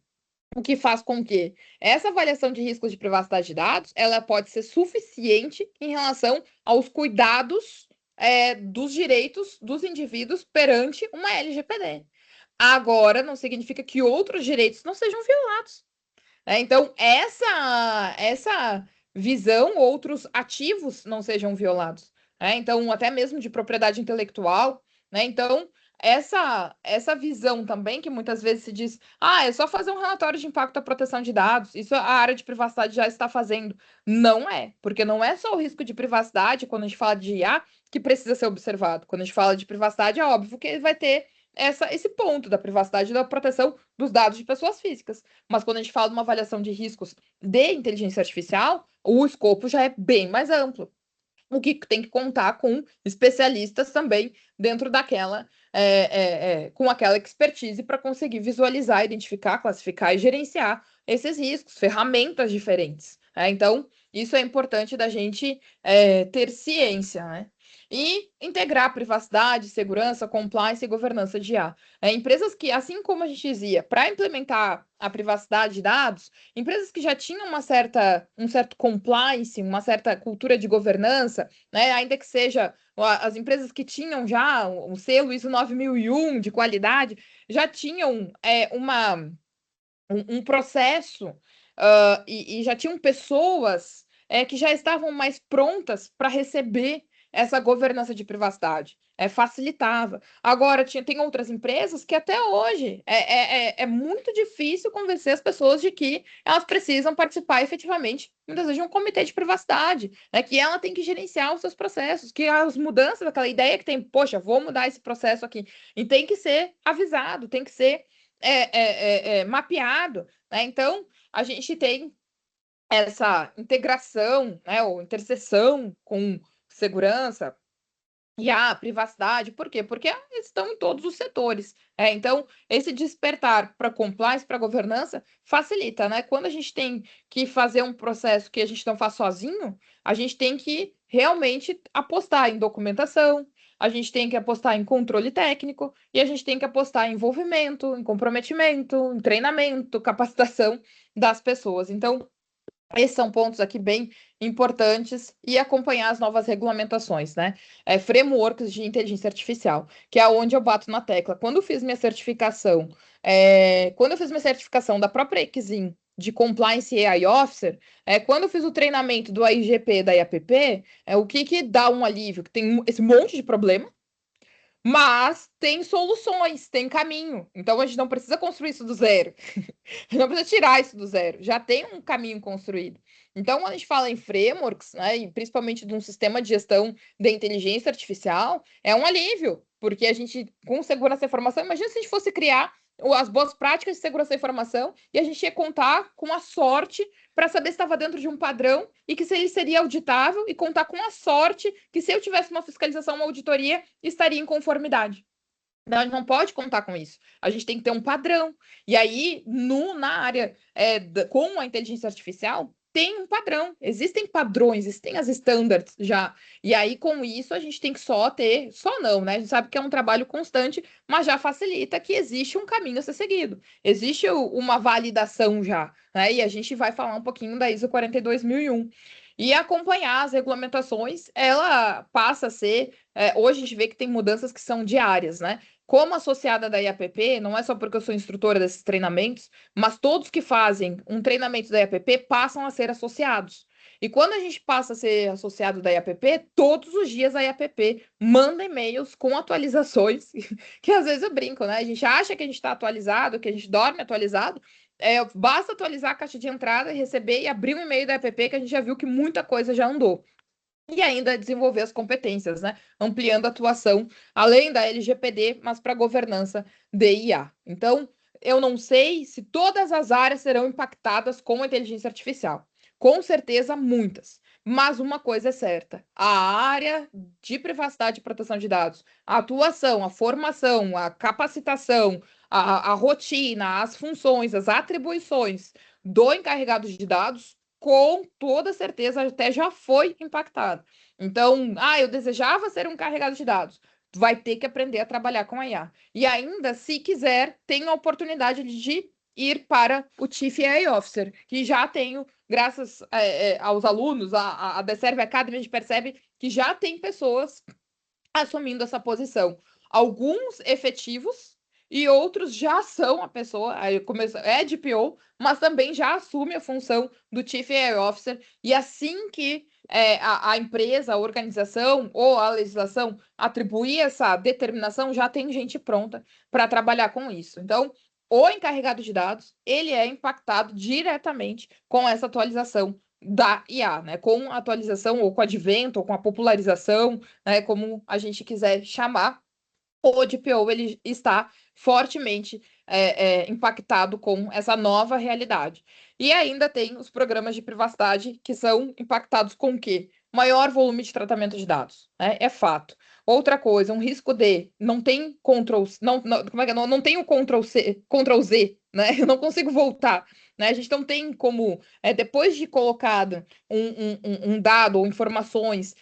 o que faz com que essa avaliação de riscos de privacidade de dados ela pode ser suficiente em relação aos cuidados dos direitos dos indivíduos perante uma LGPD. Agora, não significa que outros direitos não sejam violados. Então, essa visão, outros ativos não sejam violados. Então, até mesmo de propriedade intelectual. Então, essa visão também que muitas vezes se diz, é só fazer um relatório de impacto à proteção de dados, isso a área de privacidade já está fazendo. Não é, porque não é só o risco de privacidade, quando a gente fala de IA, que precisa ser observado. Quando a gente fala de privacidade, é óbvio que vai ter esse ponto da privacidade e da proteção dos dados de pessoas físicas. Mas quando a gente fala de uma avaliação de riscos de inteligência artificial, o escopo já é bem mais amplo. O que tem que contar com especialistas também dentro daquela, com aquela expertise para conseguir visualizar, identificar, classificar e gerenciar esses riscos, ferramentas diferentes. Então, isso é importante da gente ter ciência, né? E integrar privacidade, segurança, compliance e governança de IA. Empresas que, assim como a gente dizia, para implementar a privacidade de dados, empresas que já tinham um certo compliance, uma certa cultura de governança, né, ainda que seja as empresas que tinham já o selo ISO 9001 de qualidade, já tinham um processo e já tinham pessoas que já estavam mais prontas para receber essa governança de privacidade. Facilitava. Agora, tem outras empresas que até hoje é muito difícil convencer as pessoas de que elas precisam participar efetivamente, muitas vezes, de um comitê de privacidade, né? Que ela tem que gerenciar os seus processos, que as mudanças, aquela ideia que tem, poxa, vou mudar esse processo aqui, e tem que ser avisado, tem que ser mapeado, né? Então, a gente tem essa integração, né, ou interseção com segurança e a privacidade. Por quê? Porque estão em todos os setores. Então, esse despertar para compliance, para governança, facilita, né? Quando a gente tem que fazer um processo que a gente não faz sozinho, a gente tem que realmente apostar em documentação, a gente tem que apostar em controle técnico e a gente tem que apostar em envolvimento, em comprometimento, em treinamento, capacitação das pessoas. Então, esses são pontos aqui bem importantes e acompanhar as novas regulamentações, né? Frameworks de inteligência artificial, que é onde eu bato na tecla. Quando eu fiz minha certificação da própria Exim de Compliance AI Officer, quando eu fiz o treinamento do AIGP da IAPP, o que dá um alívio? Que tem esse monte de problema, mas tem soluções, tem caminho. Então a gente não precisa construir isso do zero. Não precisa tirar isso do zero. Já tem um caminho construído. Então, quando a gente fala em frameworks, né, e principalmente de um sistema de gestão de inteligência artificial, é um alívio, porque a gente, com segurança da informação, imagina se a gente fosse criar as boas práticas de segurança da informação e a gente ia contar com a sorte para saber se estava dentro de um padrão e que se ele seria auditável e contar com a sorte que se eu tivesse uma fiscalização, uma auditoria, estaria em conformidade. Não, a gente não pode contar com isso. A gente tem que ter um padrão. E aí, na área com a inteligência artificial, tem um padrão. Existem padrões, existem as standards já. E aí, com isso, a gente tem que só não, né? A gente sabe que é um trabalho constante, mas já facilita que existe um caminho a ser seguido. Existe uma validação já, né? E a gente vai falar um pouquinho da ISO 42001. E acompanhar as regulamentações, ela passa a ser. Hoje a gente vê que tem mudanças que são diárias, né? Como associada da IAPP, não é só porque eu sou instrutora desses treinamentos, mas todos que fazem um treinamento da IAPP passam a ser associados. E quando a gente passa a ser associado da IAPP, todos os dias a IAPP manda e-mails com atualizações, que às vezes eu brinco, né? A gente acha que a gente está atualizado, que a gente dorme atualizado. Basta atualizar a caixa de entrada, receber e abrir um e-mail da IAPP que a gente já viu que muita coisa já andou. E ainda desenvolver as competências, né? Ampliando a atuação, além da LGPD, mas para governança de IA. Então, eu não sei se todas as áreas serão impactadas com a inteligência artificial. Com certeza, muitas. Mas uma coisa é certa: a área de privacidade e proteção de dados, a atuação, a formação, a capacitação, a rotina, as funções, as atribuições do encarregado de dados com toda certeza até já foi impactado. Então, eu desejava ser um encarregado de dados. Vai ter que aprender a trabalhar com a IA. E ainda, se quiser, tem a oportunidade de ir para o Chief AI Officer, que já tenho, graças aos alunos, a Deserve Academy, a gente percebe que já tem pessoas assumindo essa posição. Alguns efetivos e outros já são a pessoa, DPO, mas também já assume a função do Chief AI Officer. E assim que a empresa, a organização ou a legislação atribuir essa determinação, já tem gente pronta para trabalhar com isso. Então, o encarregado de dados, ele é impactado diretamente com essa atualização da IA, né? Com a atualização ou com o advento ou com a popularização, né? Como a gente quiser chamar, o DPO ele está fortemente impactado com essa nova realidade. E ainda tem os programas de privacidade que são impactados com o quê? Maior volume de tratamento de dados, né? É fato. Outra coisa, um risco de não tem Ctrl, como é que é? Não tem o Ctrl C, Ctrl Z, né? Eu não consigo voltar, né? A gente não tem como, depois de colocado um dado ou informações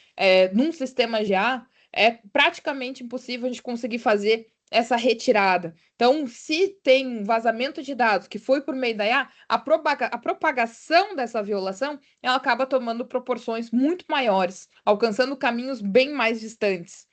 num sistema GA, é praticamente impossível a gente conseguir fazer essa retirada. Então, se tem vazamento de dados que foi por meio da IA, a propagação dessa violação ela acaba tomando proporções muito maiores, alcançando caminhos bem mais distantes.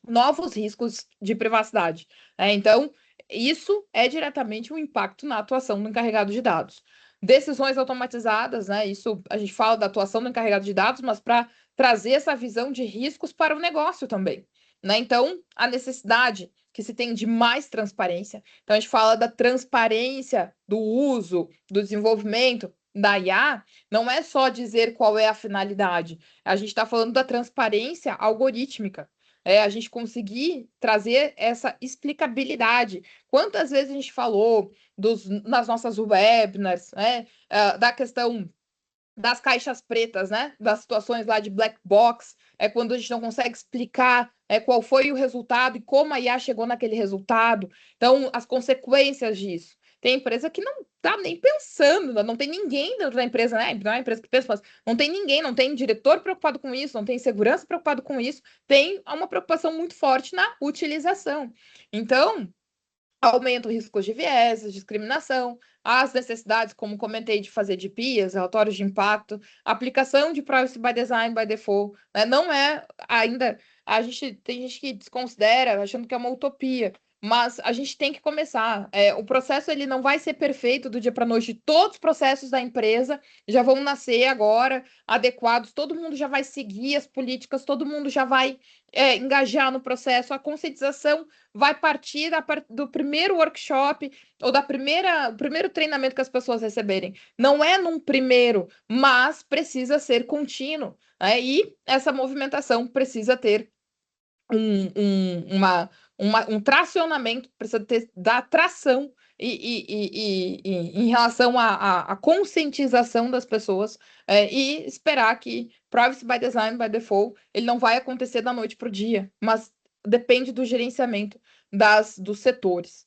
Novos riscos de privacidade. Então, isso é diretamente um impacto na atuação do encarregado de dados. Decisões automatizadas, né? Isso a gente fala da atuação do encarregado de dados, mas para trazer essa visão de riscos para o negócio também, né? Então, a necessidade que se tem de mais transparência. Então, a gente fala da transparência do uso, do desenvolvimento da IA, não é só dizer qual é a finalidade. A gente está falando da transparência algorítmica. A gente conseguir trazer essa explicabilidade. Quantas vezes a gente falou nas nossas webinars, né, da questão das caixas pretas, né? Das situações lá de black box, quando a gente não consegue explicar qual foi o resultado e como a IA chegou naquele resultado. Então, as consequências disso. Tem empresa que não tá nem pensando, não tem ninguém dentro da empresa, né? Não é uma empresa que pensa, mas não tem ninguém, não tem diretor preocupado com isso, não tem segurança preocupado com isso, tem uma preocupação muito forte na utilização. Então, aumenta o risco de viés, discriminação, as necessidades, como comentei, de fazer DPIAs, relatórios de impacto, aplicação de Privacy by Design by Default, né? Não é ainda, tem gente que desconsidera, achando que é uma utopia, mas a gente tem que começar. O processo ele não vai ser perfeito do dia para a noite. Todos os processos da empresa já vão nascer agora adequados, todo mundo já vai seguir as políticas, todo mundo já vai engajar no processo. A conscientização vai partir do primeiro workshop ou do primeiro treinamento que as pessoas receberem. Não é num primeiro, mas precisa ser contínuo. E essa movimentação precisa ter um tracionamento, precisa dar tração em relação à conscientização das pessoas e esperar que Privacy by Design by Default ele não vai acontecer da noite para o dia, mas depende do gerenciamento dos setores.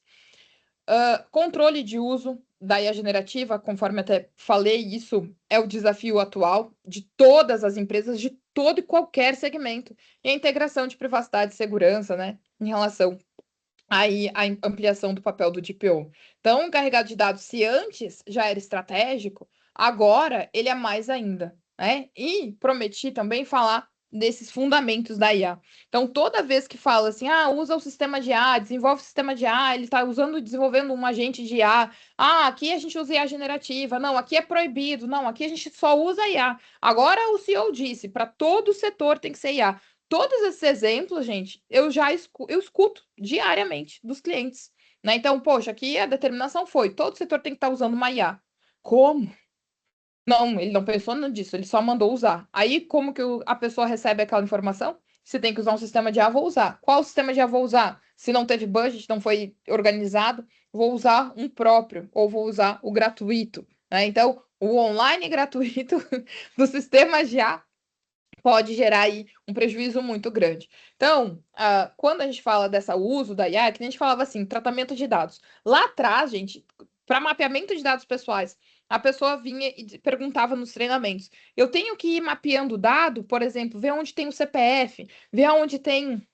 Controle de uso da IA generativa, conforme até falei, isso é o desafio atual de todas as empresas, de todo e qualquer segmento. E a integração de privacidade e segurança, né, em relação aí à ampliação do papel do DPO. Então, o encarregado de dados, se antes já era estratégico, agora ele é mais ainda, né? E prometi também falar desses fundamentos da IA. Então, toda vez que fala assim, usa o sistema de IA, desenvolve o sistema de IA, ele está desenvolvendo um agente de IA. Aqui a gente usa IA generativa. Não, aqui é proibido. Não, aqui a gente só usa IA. Agora o CEO disse, para todo o setor tem que ser IA. Todos esses exemplos, gente, eu escuto diariamente dos clientes, né? Então, poxa, aqui a determinação foi, todo setor tem que estar usando uma IA. Como? Não, ele não pensou nisso, ele só mandou usar. Aí, como que a pessoa recebe aquela informação? Se tem que usar um sistema de IA, vou usar. Qual sistema de IA vou usar? Se não teve budget, não foi organizado, vou usar um próprio, ou vou usar o gratuito, né? Então, o online gratuito do sistema de IA pode gerar aí um prejuízo muito grande. Então, quando a gente fala desse uso da IA, que a gente falava assim, tratamento de dados. Lá atrás, gente, para mapeamento de dados pessoais, a pessoa vinha e perguntava nos treinamentos: eu tenho que ir mapeando o dado, por exemplo, ver onde tem o CPF, ver onde tem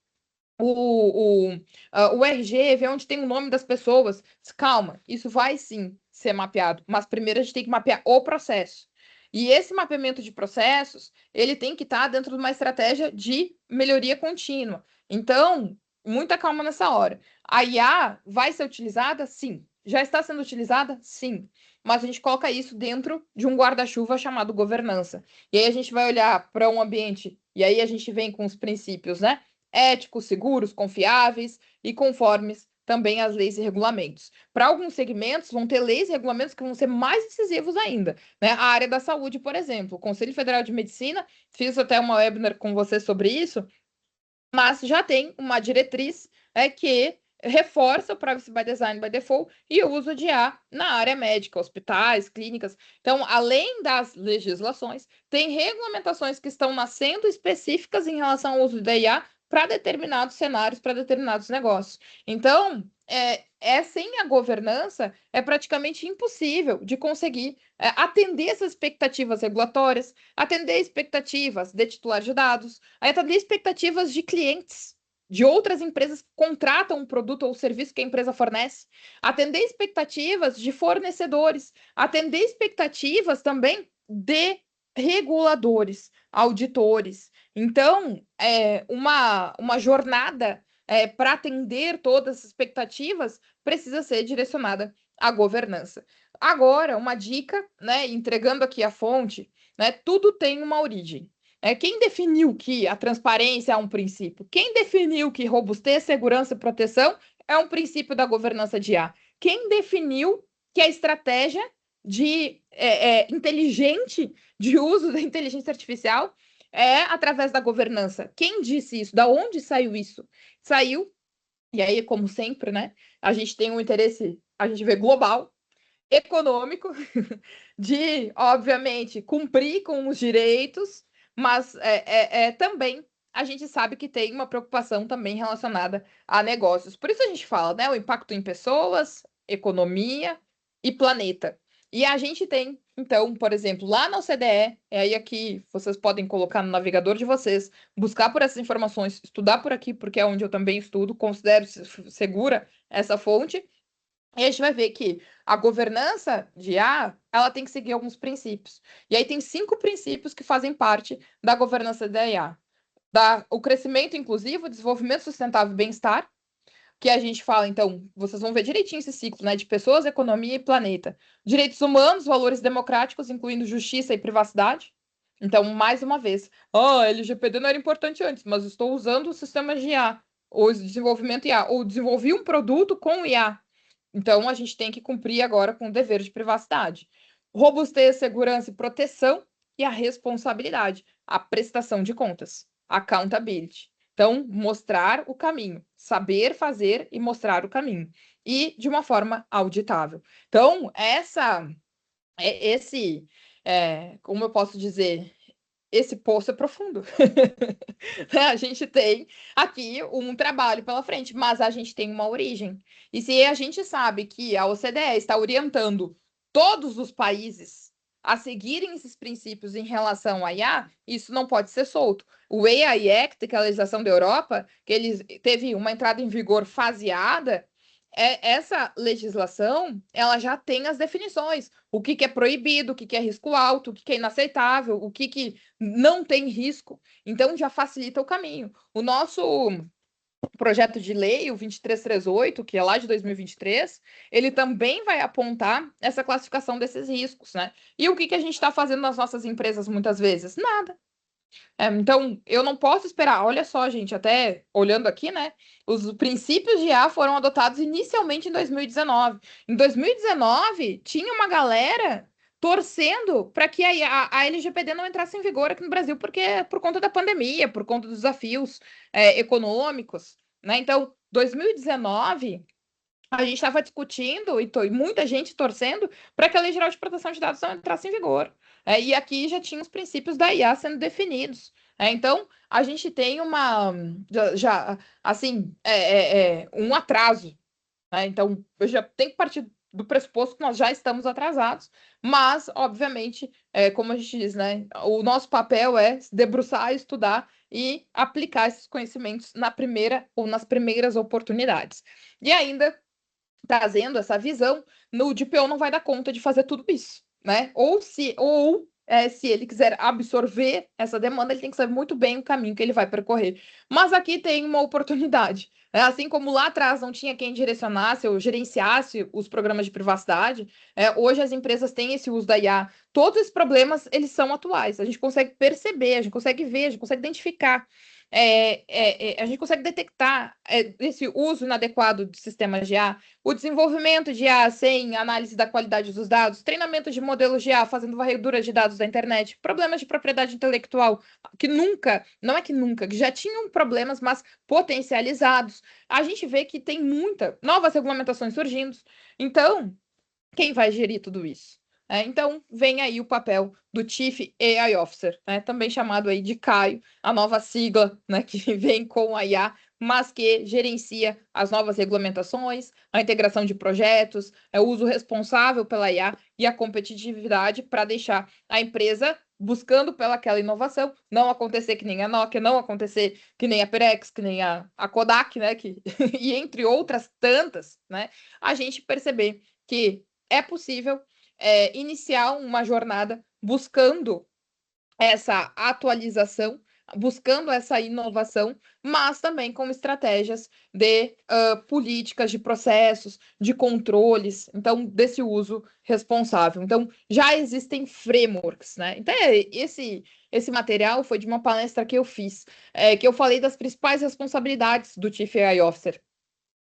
o RG, ver onde tem o nome das pessoas. Calma, isso vai sim ser mapeado, mas primeiro a gente tem que mapear o processo. E esse mapeamento de processos, ele tem que estar dentro de uma estratégia de melhoria contínua. Então, muita calma nessa hora. A IA vai ser utilizada? Sim. já está sendo utilizada? Sim. Mas a gente coloca isso dentro de um guarda-chuva chamado governança. E aí a gente vai olhar para um ambiente, e aí a gente vem com os princípios, né? Éticos, seguros, confiáveis e conformes também às leis e regulamentos. Para alguns segmentos, vão ter leis e regulamentos que vão ser mais decisivos ainda, né? A área da saúde, por exemplo, o Conselho Federal de Medicina, fiz até uma webinar com você sobre isso, mas já tem uma diretriz que reforça o Privacy by Design by Default e o uso de IA na área médica, hospitais, clínicas. Então, além das legislações, tem regulamentações que estão nascendo específicas em relação ao uso da IA para determinados cenários, para determinados negócios. Então, sem a governança, é praticamente impossível de conseguir atender essas expectativas regulatórias, atender expectativas de titular de dados, atender expectativas de clientes, de outras empresas que contratam um produto ou serviço que a empresa fornece, atender expectativas de fornecedores, atender expectativas também de reguladores, auditores. Então, uma jornada para atender todas as expectativas precisa ser direcionada à governança. Agora, uma dica, né, entregando aqui a fonte, né, tudo tem uma origem. Quem definiu que a transparência é um princípio? Quem definiu que robustez, segurança e proteção é um princípio da governança de IA? Quem definiu que a estratégia inteligente de uso da inteligência artificial é através da governança? Quem disse isso? Da onde saiu isso? Saiu, e aí, como sempre, né? A gente tem um interesse, a gente vê global, econômico, de, obviamente, cumprir com os direitos, mas também a gente sabe que tem uma preocupação também relacionada a negócios. Por isso a gente fala, né? O impacto em pessoas, economia e planeta. E a gente tem, então, por exemplo, lá na OCDE, aí aqui vocês podem colocar no navegador de vocês, buscar por essas informações, estudar por aqui, porque é onde eu também estudo, considero segura essa fonte. E a gente vai ver que a governança de IA, ela tem que seguir alguns princípios. E aí tem 5 princípios que fazem parte da governança da IA. O crescimento inclusivo, o desenvolvimento sustentável e bem-estar, que a gente fala, então, vocês vão ver direitinho esse ciclo, né, de pessoas, economia e planeta. Direitos humanos, valores democráticos, incluindo justiça e privacidade. Então, mais uma vez, LGPD não era importante antes, mas estou usando o sistema de IA, ou desenvolvimento IA, ou desenvolvi um produto com IA. Então, a gente tem que cumprir agora com o dever de privacidade. Robustez, segurança e proteção e a responsabilidade, a prestação de contas, accountability. Então, mostrar o caminho, saber fazer e mostrar o caminho. E de uma forma auditável. Então, como eu posso dizer, esse poço é profundo. A gente tem aqui um trabalho pela frente, mas a gente tem uma origem. E se a gente sabe que a OCDE está orientando todos os países a seguirem esses princípios em relação à IA, isso não pode ser solto. O AI Act, que é a legislação da Europa, que ele teve uma entrada em vigor faseada, essa legislação, ela já tem as definições. O que é proibido, o que é risco alto, o que é inaceitável, o que não tem risco. Então, já facilita o caminho. O nosso projeto de lei, o 2338, que é lá de 2023, ele também vai apontar essa classificação desses riscos, né? E o que a gente está fazendo nas nossas empresas muitas vezes? Nada. Então, eu não posso esperar. Olha só, gente, até olhando aqui, né? Os princípios de IA foram adotados inicialmente em 2019. Em 2019, tinha uma galera torcendo para que a LGPD não entrasse em vigor aqui no Brasil, porque por conta da pandemia, por conta dos desafios econômicos, né? Então, 2019 a gente estava discutindo e muita gente torcendo para que a Lei Geral de Proteção de Dados não entrasse em vigor. E aqui já tinha os princípios da IA sendo definidos. Então, a gente tem assim, um atraso. Então, eu já tenho que partir do pressuposto que nós já estamos atrasados, mas, obviamente, como a gente diz, né, o nosso papel é se debruçar, estudar e aplicar esses conhecimentos na primeira ou nas primeiras oportunidades. E ainda trazendo essa visão, no DPO não vai dar conta de fazer tudo isso, né? Ou se ele quiser absorver essa demanda, ele tem que saber muito bem o caminho que ele vai percorrer. Mas aqui tem uma oportunidade. Assim como lá atrás não tinha quem direcionasse ou gerenciasse os programas de privacidade, hoje as empresas têm esse uso da IA. Todos esses problemas, eles são atuais. A gente consegue perceber, a gente consegue ver, a gente consegue identificar. A gente consegue detectar esse uso inadequado de sistemas de IA, o desenvolvimento de IA sem análise da qualidade dos dados, treinamento de modelos de IA fazendo varredura de dados da internet, problemas de propriedade intelectual que nunca, não é que nunca, que já tinham problemas, mas potencializados. A gente vê que tem muita novas regulamentações surgindo. Então, quem vai gerir tudo isso? Então, vem aí o papel do Chief AI Officer, também chamado aí de Caio, a nova sigla, que vem com a IA, mas que gerencia as novas regulamentações, a integração de projetos, o uso responsável pela IA e a competitividade para deixar a empresa buscando pelaquela inovação, não acontecer que nem a Nokia, não acontecer que nem a Perex, que nem a Kodak, e entre outras tantas, a gente perceber que é possível iniciar uma jornada buscando essa atualização, buscando essa inovação, mas também com estratégias de políticas, de processos, de controles, então, desse uso responsável. Então, já existem frameworks, Então, esse material foi de uma palestra que eu fiz, que eu falei das principais responsabilidades do Chief AI Officer.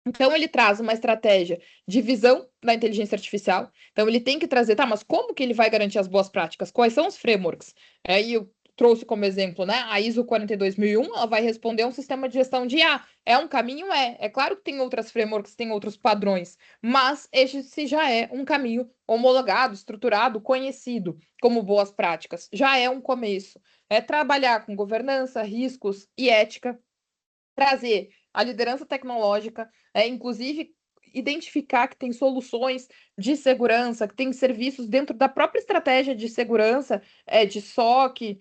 Então, ele traz uma estratégia de visão da inteligência artificial. Então, ele tem que trazer, tá, mas como que ele vai garantir as boas práticas? Quais são os frameworks? E eu trouxe como exemplo, a ISO 42001, ela vai responder a um sistema de gestão de IA. É um caminho? É claro que tem outras frameworks, tem outros padrões, mas esse já é um caminho homologado, estruturado, conhecido como boas práticas. Já é um começo. É trabalhar com governança, riscos e ética, trazer a liderança tecnológica, inclusive identificar que tem soluções de segurança, que tem serviços dentro da própria estratégia de segurança, de SOC,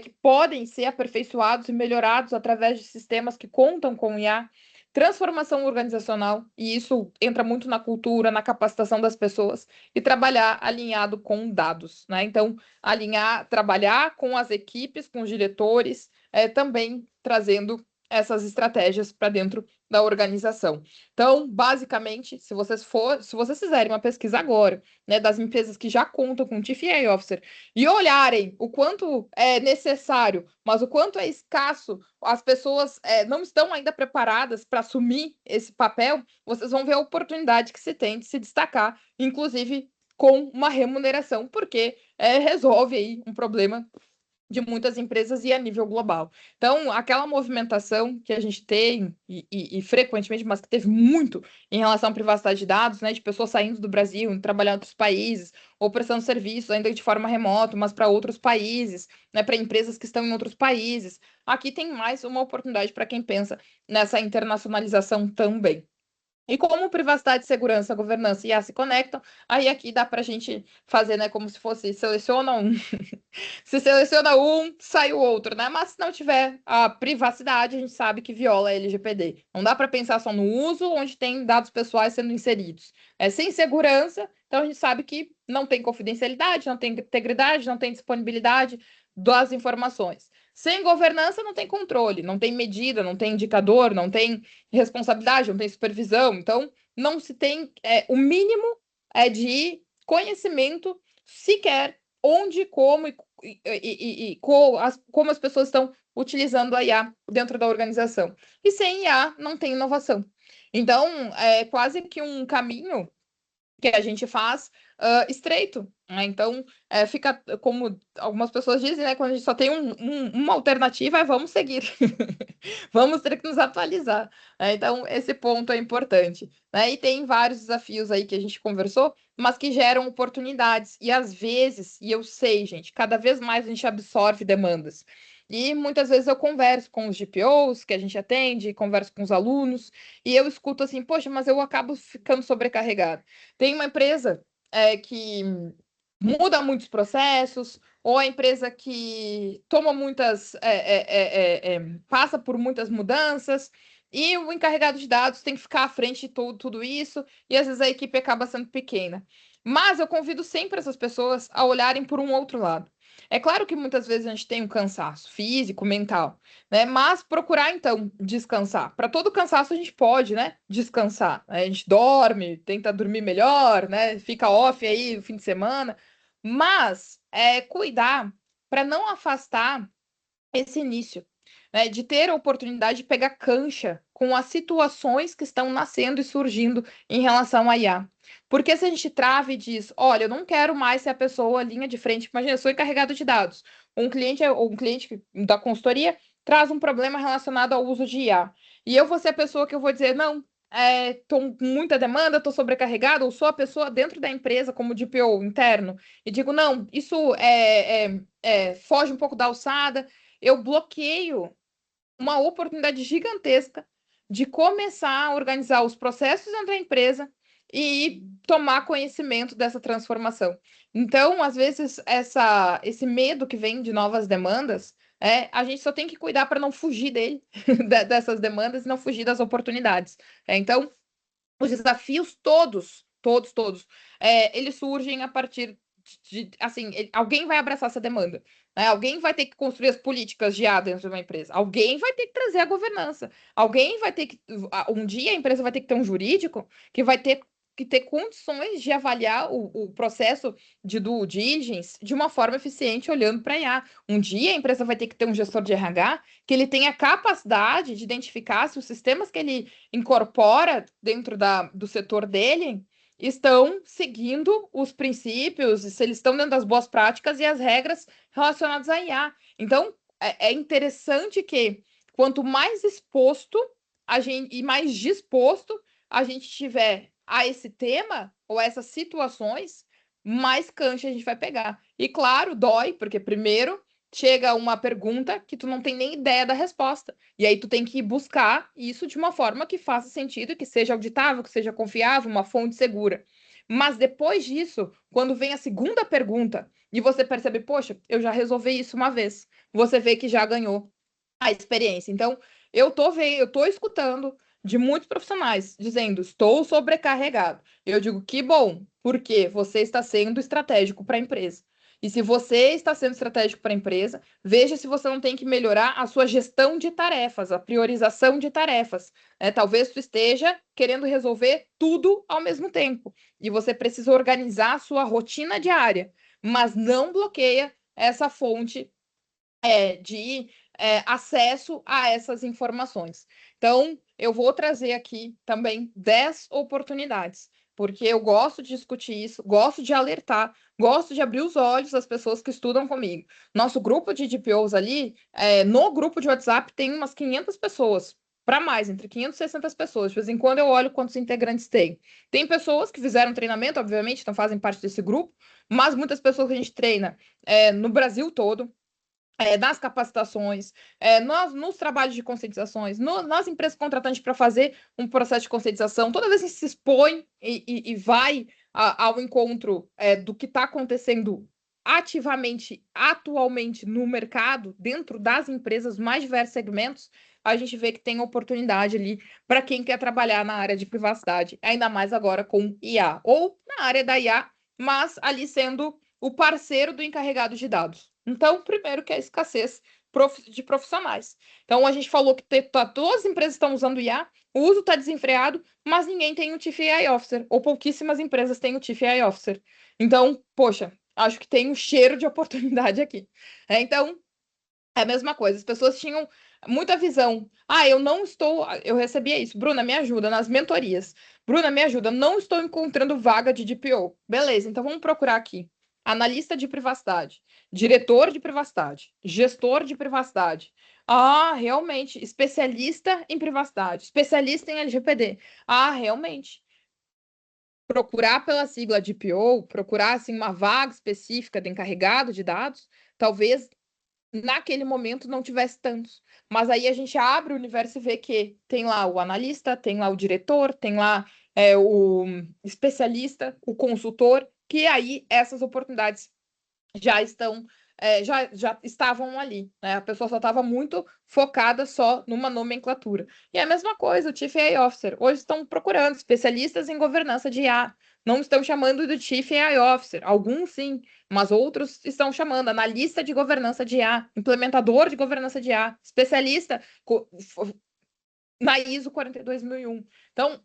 que podem ser aperfeiçoados e melhorados através de sistemas que contam com IA. Transformação organizacional, e isso entra muito na cultura, na capacitação das pessoas, e trabalhar alinhado com dados, Então, trabalhar com as equipes, com os diretores, também trazendo essas estratégias para dentro da organização. Então, basicamente, se vocês fizerem uma pesquisa agora, das empresas que já contam com Chief AI Officer e olharem o quanto é necessário, mas o quanto é escasso, as pessoas não estão ainda preparadas para assumir esse papel, vocês vão ver a oportunidade que se tem de se destacar, inclusive com uma remuneração, porque resolve aí um problema de muitas empresas e a nível global. Então, aquela movimentação que a gente tem, e frequentemente, mas que teve muito em relação à privacidade de dados, de pessoas saindo do Brasil, indo trabalhar em outros países, ou prestando serviços ainda de forma remota, mas para outros países, para empresas que estão em outros países. Aqui tem mais uma oportunidade para quem pensa nessa internacionalização também. E como privacidade, segurança, governança e IA se conectam, aí aqui dá para a gente fazer, como se fosse seleciona um, se seleciona um, sai o outro, Mas se não tiver a privacidade, a gente sabe que viola a LGPD. Não dá para pensar só no uso onde tem dados pessoais sendo inseridos. Sem segurança, então a gente sabe que não tem confidencialidade, não tem integridade, não tem disponibilidade das informações. Sem governança, não tem controle, não tem medida, não tem indicador, não tem responsabilidade, não tem supervisão. Então, não se tem o mínimo de conhecimento sequer onde, como como as pessoas estão utilizando a IA dentro da organização. E sem IA não tem inovação. Então, é quase que um caminho que a gente faz estreito. Então, fica como algumas pessoas dizem, quando a gente só tem uma alternativa, vamos seguir. Vamos ter que nos atualizar. Então, esse ponto é importante. E tem vários desafios aí que a gente conversou, mas que geram oportunidades. E às vezes, e eu sei, gente, cada vez mais a gente absorve demandas. E muitas vezes eu converso com os GPOs que a gente atende, converso com os alunos, e eu escuto assim, poxa, mas eu acabo ficando sobrecarregado. Tem uma empresa que muda muitos processos, ou a empresa que toma muitas, passa por muitas mudanças, e o encarregado de dados tem que ficar à frente de tudo isso, e às vezes a equipe acaba sendo pequena. Mas eu convido sempre essas pessoas a olharem por um outro lado. É claro que muitas vezes a gente tem um cansaço físico, mental, né? Mas procurar, então, descansar. Para todo cansaço a gente pode, né? Descansar. A gente dorme, tenta dormir melhor, né? Fica off aí o fim de semana. Mas cuidar para não afastar esse início, né, de ter a oportunidade de pegar cancha com as situações que estão nascendo e surgindo em relação à IA. Porque se a gente trava e diz, olha, eu não quero mais ser a pessoa linha de frente, imagina, eu sou encarregado de dados. Um cliente da consultoria traz um problema relacionado ao uso de IA. E eu vou ser a pessoa que eu vou dizer, não, estou com muita demanda, estou sobrecarregado, ou sou a pessoa dentro da empresa, como DPO interno, e digo, não, isso foge um pouco da alçada, eu bloqueio uma oportunidade gigantesca de começar a organizar os processos dentro da empresa e tomar conhecimento dessa transformação. Então, às vezes, esse medo que vem de novas demandas, a gente só tem que cuidar para não fugir dele, dessas demandas, e não fugir das oportunidades. Então, os desafios todos, eles surgem a partir assim, alguém vai abraçar essa demanda, né? Alguém vai ter que construir as políticas de IA dentro de uma empresa, alguém vai ter que trazer a governança, alguém vai ter que, um dia a empresa vai ter que ter um jurídico que vai ter que ter condições de avaliar o processo de due diligence de uma forma eficiente, olhando para a IA. Um dia a empresa vai ter que ter um gestor de RH que ele tenha capacidade de identificar se os sistemas que ele incorpora dentro do setor dele estão seguindo os princípios, se eles estão dentro das boas práticas e as regras relacionadas à IA. Então, é interessante que quanto mais exposto a gente e mais disposto a gente tiver a esse tema ou a essas situações, mais cancha a gente vai pegar. E claro, dói, porque primeiro chega uma pergunta que tu não tem nem ideia da resposta. E aí tu tem que buscar isso de uma forma que faça sentido, que seja auditável, que seja confiável, uma fonte segura. Mas depois disso, quando vem a segunda pergunta e você percebe, poxa, eu já resolvi isso uma vez, você vê que já ganhou a experiência. Então, eu tô escutando de muitos profissionais dizendo, estou sobrecarregado. Eu digo, que bom, porque você está sendo estratégico para a empresa. E se você está sendo estratégico para a empresa, veja se você não tem que melhorar a sua gestão de tarefas, a priorização de tarefas. Talvez tu esteja querendo resolver tudo ao mesmo tempo. E você precisa organizar a sua rotina diária, mas não bloqueia essa fonte de acesso a essas informações. Então, eu vou trazer aqui também 10 oportunidades, porque eu gosto de discutir isso, gosto de alertar, gosto de abrir os olhos das pessoas que estudam comigo. Nosso grupo de DPOs ali, no grupo de WhatsApp, tem umas 500 pessoas. Para mais, entre 500 e 600 pessoas. De vez em quando eu olho quantos integrantes tem. Tem pessoas que fizeram treinamento, obviamente, não fazem parte desse grupo, mas muitas pessoas que a gente treina no Brasil todo, nas capacitações, nos trabalhos de conscientizações, nas empresas contratantes para fazer um processo de conscientização. Toda vez que se expõe e vai ao encontro do que está acontecendo ativamente, atualmente no mercado, dentro das empresas, mais diversos segmentos, a gente vê que tem oportunidade ali para quem quer trabalhar na área de privacidade, ainda mais agora com IA, ou na área da IA, mas ali sendo o parceiro do encarregado de dados. Então, primeiro que é a escassez de profissionais. Então, a gente falou que todas as empresas estão usando IA, o uso está desenfreado, mas ninguém tem o Chief AI Officer, ou pouquíssimas empresas têm o Chief AI Officer. Então, poxa, acho que tem um cheiro de oportunidade aqui. Então, é a mesma coisa. As pessoas tinham muita visão. Eu não estou. Eu recebia isso. Bruna, me ajuda nas mentorias. Bruna, me ajuda. Não estou encontrando vaga de DPO. Beleza, então vamos procurar aqui. Analista de privacidade, diretor de privacidade, gestor de privacidade. Realmente. Especialista em privacidade, especialista em LGPD. Realmente. Procurar pela sigla DPO, procurar assim, uma vaga específica de encarregado de dados, talvez naquele momento não tivesse tantos. Mas aí a gente abre o universo e vê que tem lá o analista, tem lá o diretor, tem lá o especialista, o consultor, que aí essas oportunidades já estão, já estavam ali, né? A pessoa só estava muito focada só numa nomenclatura. E é a mesma coisa, o Chief AI Officer. Hoje estão procurando especialistas em governança de IA. não estão chamando do Chief AI Officer. Alguns sim, mas outros estão chamando analista de governança de IA, implementador de governança de IA, especialista na ISO 42001. Então,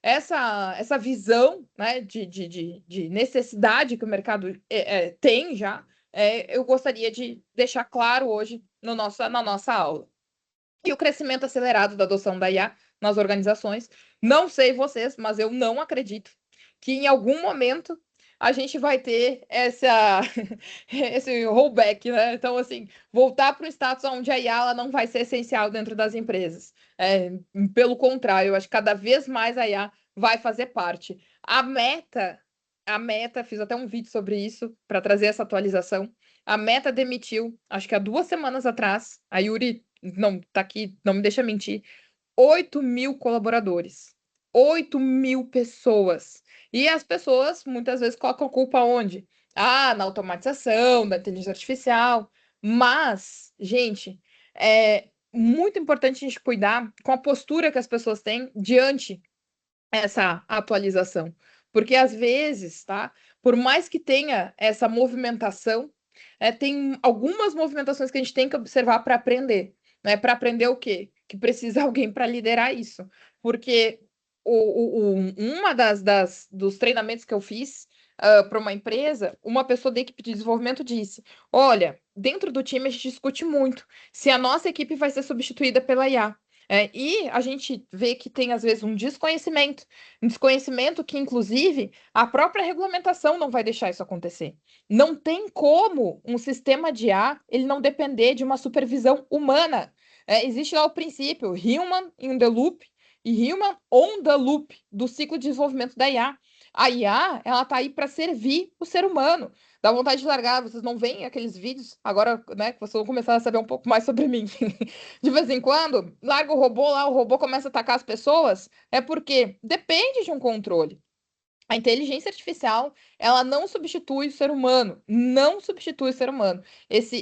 essa visão, né, de necessidade que o mercado tem já, eu gostaria de deixar claro hoje no na nossa aula. E o crescimento acelerado da adoção da IA nas organizações. Não sei vocês, mas eu não acredito que em algum momento a gente vai ter esse rollback, né? Então, assim, voltar para o status onde a IA ela não vai ser essencial dentro das empresas. Pelo contrário, eu acho que cada vez mais a IA vai fazer parte. A Meta, fiz até um vídeo sobre isso para trazer essa atualização. A Meta demitiu, acho que há 2 semanas atrás, a Yuri não tá aqui, não me deixa mentir, 8.000 colaboradores. 8.000 pessoas. E as pessoas muitas vezes colocam culpa onde? Ah, na automatização, da inteligência artificial. Mas, gente, é muito importante a gente cuidar com a postura que as pessoas têm diante essa atualização. Porque às vezes, tá? Por mais que tenha essa movimentação, tem algumas movimentações que a gente tem que observar para aprender. Né? Para aprender o quê? Que precisa alguém para liderar isso. Porque uma dos treinamentos que eu fiz para uma empresa, uma pessoa da equipe de desenvolvimento disse: Olha, dentro do time a gente discute muito se a nossa equipe vai ser substituída pela IA. E a gente vê que tem, às vezes, um desconhecimento que, inclusive, a própria regulamentação não vai deixar isso acontecer. Não tem como um sistema de IA ele não depender de uma supervisão humana. Existe lá o princípio human in the loop e human on the loop do ciclo de desenvolvimento da IA. A IA, ela tá aí para servir o ser humano. Dá vontade de largar, vocês não veem aqueles vídeos, agora, né, que vocês vão começar a saber um pouco mais sobre mim. De vez em quando, larga o robô lá, o robô começa a atacar as pessoas, é porque depende de um controle. A inteligência artificial, ela não substitui o ser humano, não substitui o ser humano.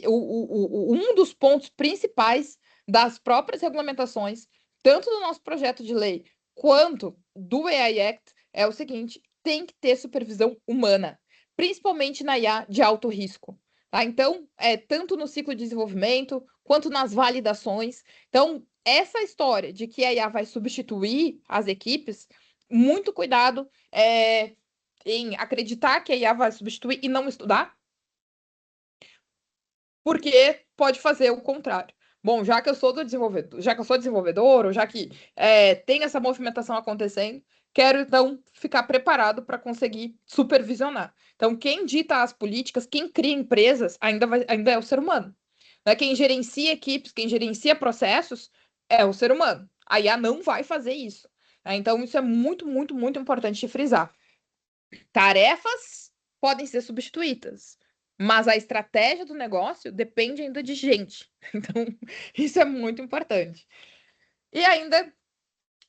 Um dos pontos principais das próprias regulamentações, tanto do nosso projeto de lei quanto do AI Act, é o seguinte: tem que ter supervisão humana, principalmente na IA de alto risco. Tá? Então, tanto no ciclo de desenvolvimento quanto nas validações. Então, essa história de que a IA vai substituir as equipes, muito cuidado em acreditar que a IA vai substituir e não estudar, porque pode fazer o contrário. Bom, já que eu sou desenvolvedor, ou já que tem essa movimentação acontecendo, quero então ficar preparado para conseguir supervisionar. Então, quem dita as políticas, quem cria empresas, ainda é o ser humano. Né? Quem gerencia equipes, quem gerencia processos, é o ser humano. A IA não vai fazer isso. Então, isso é muito, muito, muito importante de frisar. Tarefas podem ser substituídas, mas a estratégia do negócio depende ainda de gente. Então, isso é muito importante. E ainda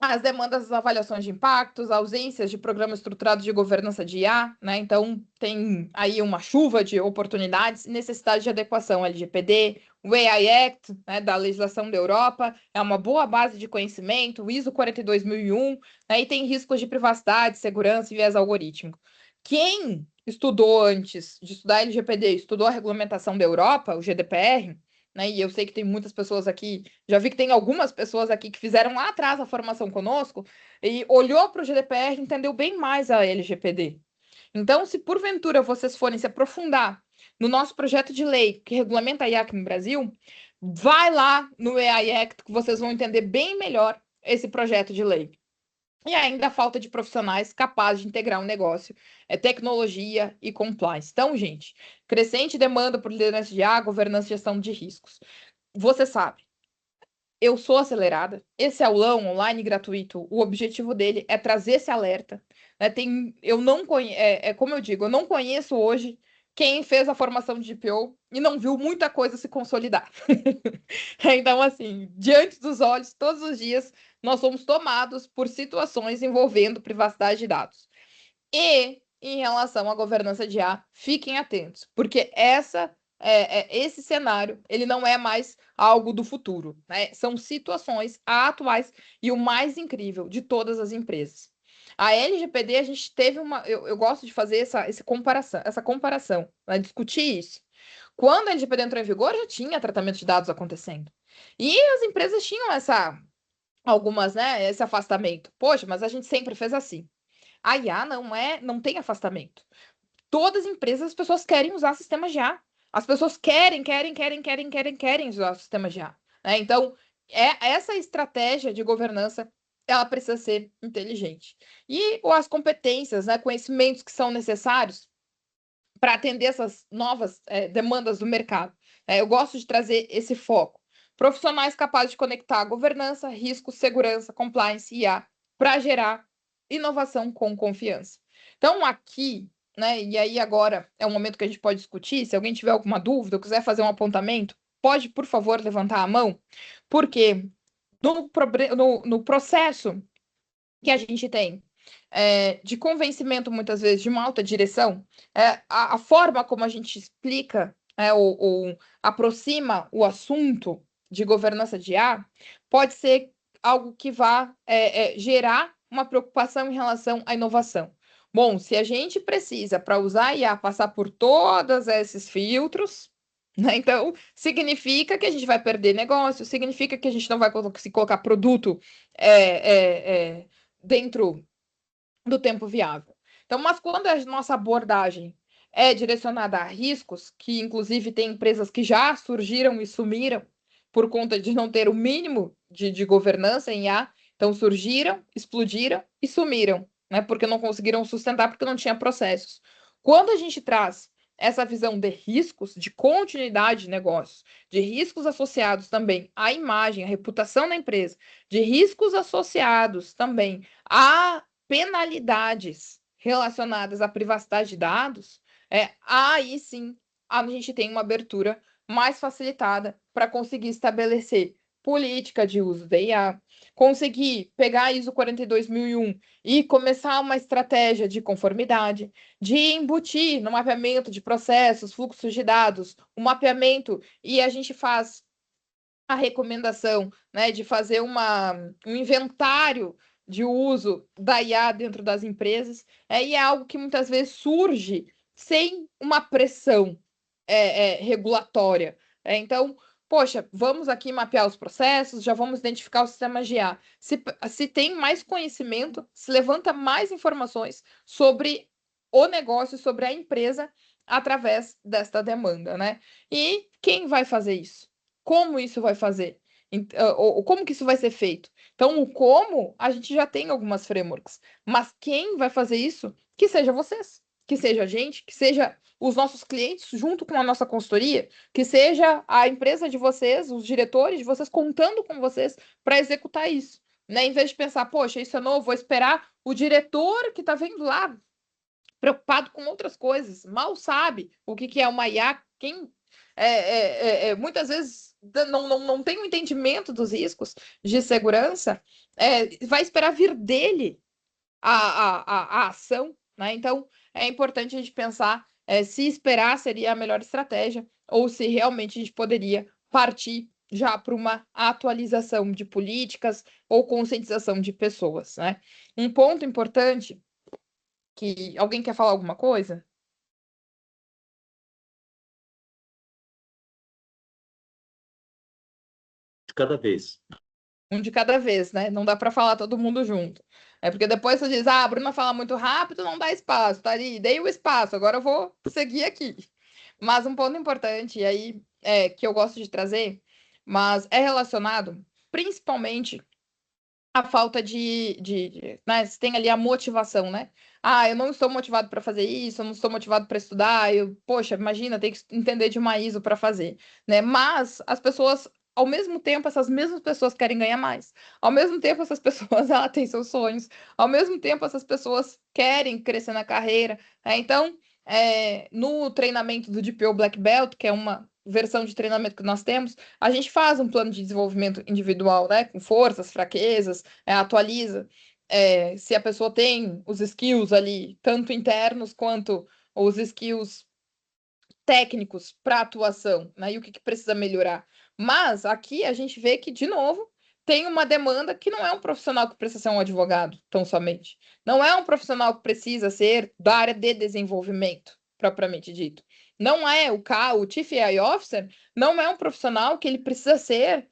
as demandas das avaliações de impactos, ausências de programas estruturados de governança de IA, né? Então, tem aí uma chuva de oportunidades e necessidade de adequação LGPD, o AI Act, né, da legislação da Europa, é uma boa base de conhecimento, o ISO 42001, né, e tem riscos de privacidade, segurança e viés algorítmico. Quem estudou antes de estudar LGPD, estudou a regulamentação da Europa, o GDPR, né, e eu sei que tem muitas pessoas aqui, já vi que tem algumas pessoas aqui que fizeram lá atrás a formação conosco e olhou para o GDPR e entendeu bem mais a LGPD. Então, se porventura vocês forem se aprofundar no nosso projeto de lei que regulamenta a IA aqui no Brasil, vai lá no AI Act que vocês vão entender bem melhor esse projeto de lei. E ainda a falta de profissionais capazes de integrar um negócio, tecnologia e compliance. Então, gente, crescente demanda por liderança de IA, governança e gestão de riscos. Você sabe, eu sou acelerada. Esse aulão online gratuito, o objetivo dele é trazer esse alerta. Né? Eu não como eu digo, eu não conheço hoje quem fez a formação de GPO e não viu muita coisa se consolidar. Então, assim, diante dos olhos, todos os dias, nós somos tomados por situações envolvendo privacidade de dados. E em relação à governança de IA, fiquem atentos, porque esse cenário ele não é mais algo do futuro, né? São situações atuais e o mais incrível de todas as empresas. A LGPD, a gente teve uma. Eu gosto de fazer essa comparação, né, discutir isso. Quando a LGPD entrou em vigor, já tinha tratamento de dados acontecendo. E as empresas tinham algumas, né, esse afastamento. Poxa, mas a gente sempre fez assim. A IA não tem afastamento. Todas as empresas, as pessoas querem usar sistema de IA. As pessoas querem usar o sistema de IA. Né? Então, essa estratégia de governança, ela precisa ser inteligente. E as competências, né, conhecimentos que são necessários para atender essas novas demandas do mercado. Eu gosto de trazer esse foco. Profissionais capazes de conectar governança, risco, segurança, compliance e IA para gerar inovação com confiança. Então, aqui, né, e aí agora é um momento que a gente pode discutir. Se alguém tiver alguma dúvida ou quiser fazer um apontamento, pode, por favor, levantar a mão, porque no processo que a gente tem de convencimento, muitas vezes, de uma alta direção, a forma como a gente explica ou aproxima o assunto de governança de IA pode ser algo que vá gerar uma preocupação em relação à inovação. Bom, se a gente precisa, para usar a IA, passar por todos esses filtros, né, então significa que a gente vai perder negócio, significa que a gente não vai conseguir colocar produto dentro do tempo viável. Então, mas quando a nossa abordagem é direcionada a riscos, que inclusive tem empresas que já surgiram e sumiram por conta de não ter o mínimo de governança em IA, então surgiram, explodiram e sumiram, né? Porque não conseguiram sustentar, porque não tinha processos. Quando a gente traz essa visão de riscos, de continuidade de negócios, de riscos associados também à imagem, à reputação da empresa, de riscos associados também a penalidades relacionadas à privacidade de dados, aí sim a gente tem uma abertura mais facilitada para conseguir estabelecer política de uso da IA, conseguir pegar a ISO 42001 e começar uma estratégia de conformidade, de embutir no mapeamento de processos, fluxos de dados, o mapeamento, e a gente faz a recomendação, né, de fazer um inventário de uso da IA dentro das empresas, e é algo que muitas vezes surge sem uma pressão regulatória. Então, poxa, vamos aqui mapear os processos, já vamos identificar os sistemas de IA. Se tem mais conhecimento, se levanta mais informações sobre o negócio, sobre a empresa, através desta demanda, né? E quem vai fazer isso? Como isso vai fazer? Ou como que isso vai ser feito? Então, o como, a gente já tem algumas frameworks, mas quem vai fazer isso? Que seja vocês, que seja a gente, que seja os nossos clientes, junto com a nossa consultoria, que seja a empresa de vocês, os diretores de vocês, contando com vocês para executar isso. Né? Em vez de pensar, poxa, isso é novo, vou esperar o diretor que está vendo lá, preocupado com outras coisas, mal sabe o que é uma IA, quem muitas vezes não tem o entendimento dos riscos de segurança, vai esperar vir dele a ação, né? Então é importante a gente pensar se esperar seria a melhor estratégia ou se realmente a gente poderia partir já para uma atualização de políticas ou conscientização de pessoas, né? Um ponto importante que alguém quer falar alguma coisa? De cada vez. Um de cada vez, né? Não dá para falar todo mundo junto. É porque depois você diz, ah, a Bruna fala muito rápido, não dá espaço, tá ali, dei o espaço, agora eu vou seguir aqui. Mas um ponto importante, e aí que eu gosto de trazer, mas é relacionado principalmente à falta né? Você tem ali a motivação, né? Ah, eu não estou motivado para fazer isso, eu não estou motivado para estudar, poxa, imagina, tem que entender de uma ISO para fazer, né? Mas as pessoas ao mesmo tempo, essas mesmas pessoas querem ganhar mais. Ao mesmo tempo, essas pessoas ela têm seus sonhos. Ao mesmo tempo, essas pessoas querem crescer na carreira. Então, no treinamento do DPO Black Belt, que é uma versão de treinamento que nós temos, a gente faz um plano de desenvolvimento individual, né? Com forças, fraquezas, atualiza. Se a pessoa tem os skills ali, tanto internos quanto os skills técnicos para atuação, né? E o que precisa melhorar. Mas aqui a gente vê que, de novo, tem uma demanda que não é um profissional que precisa ser um advogado, tão somente. Não é um profissional que precisa ser da área de desenvolvimento, propriamente dito. Não é o Chief AI Officer, não é um profissional que ele precisa ser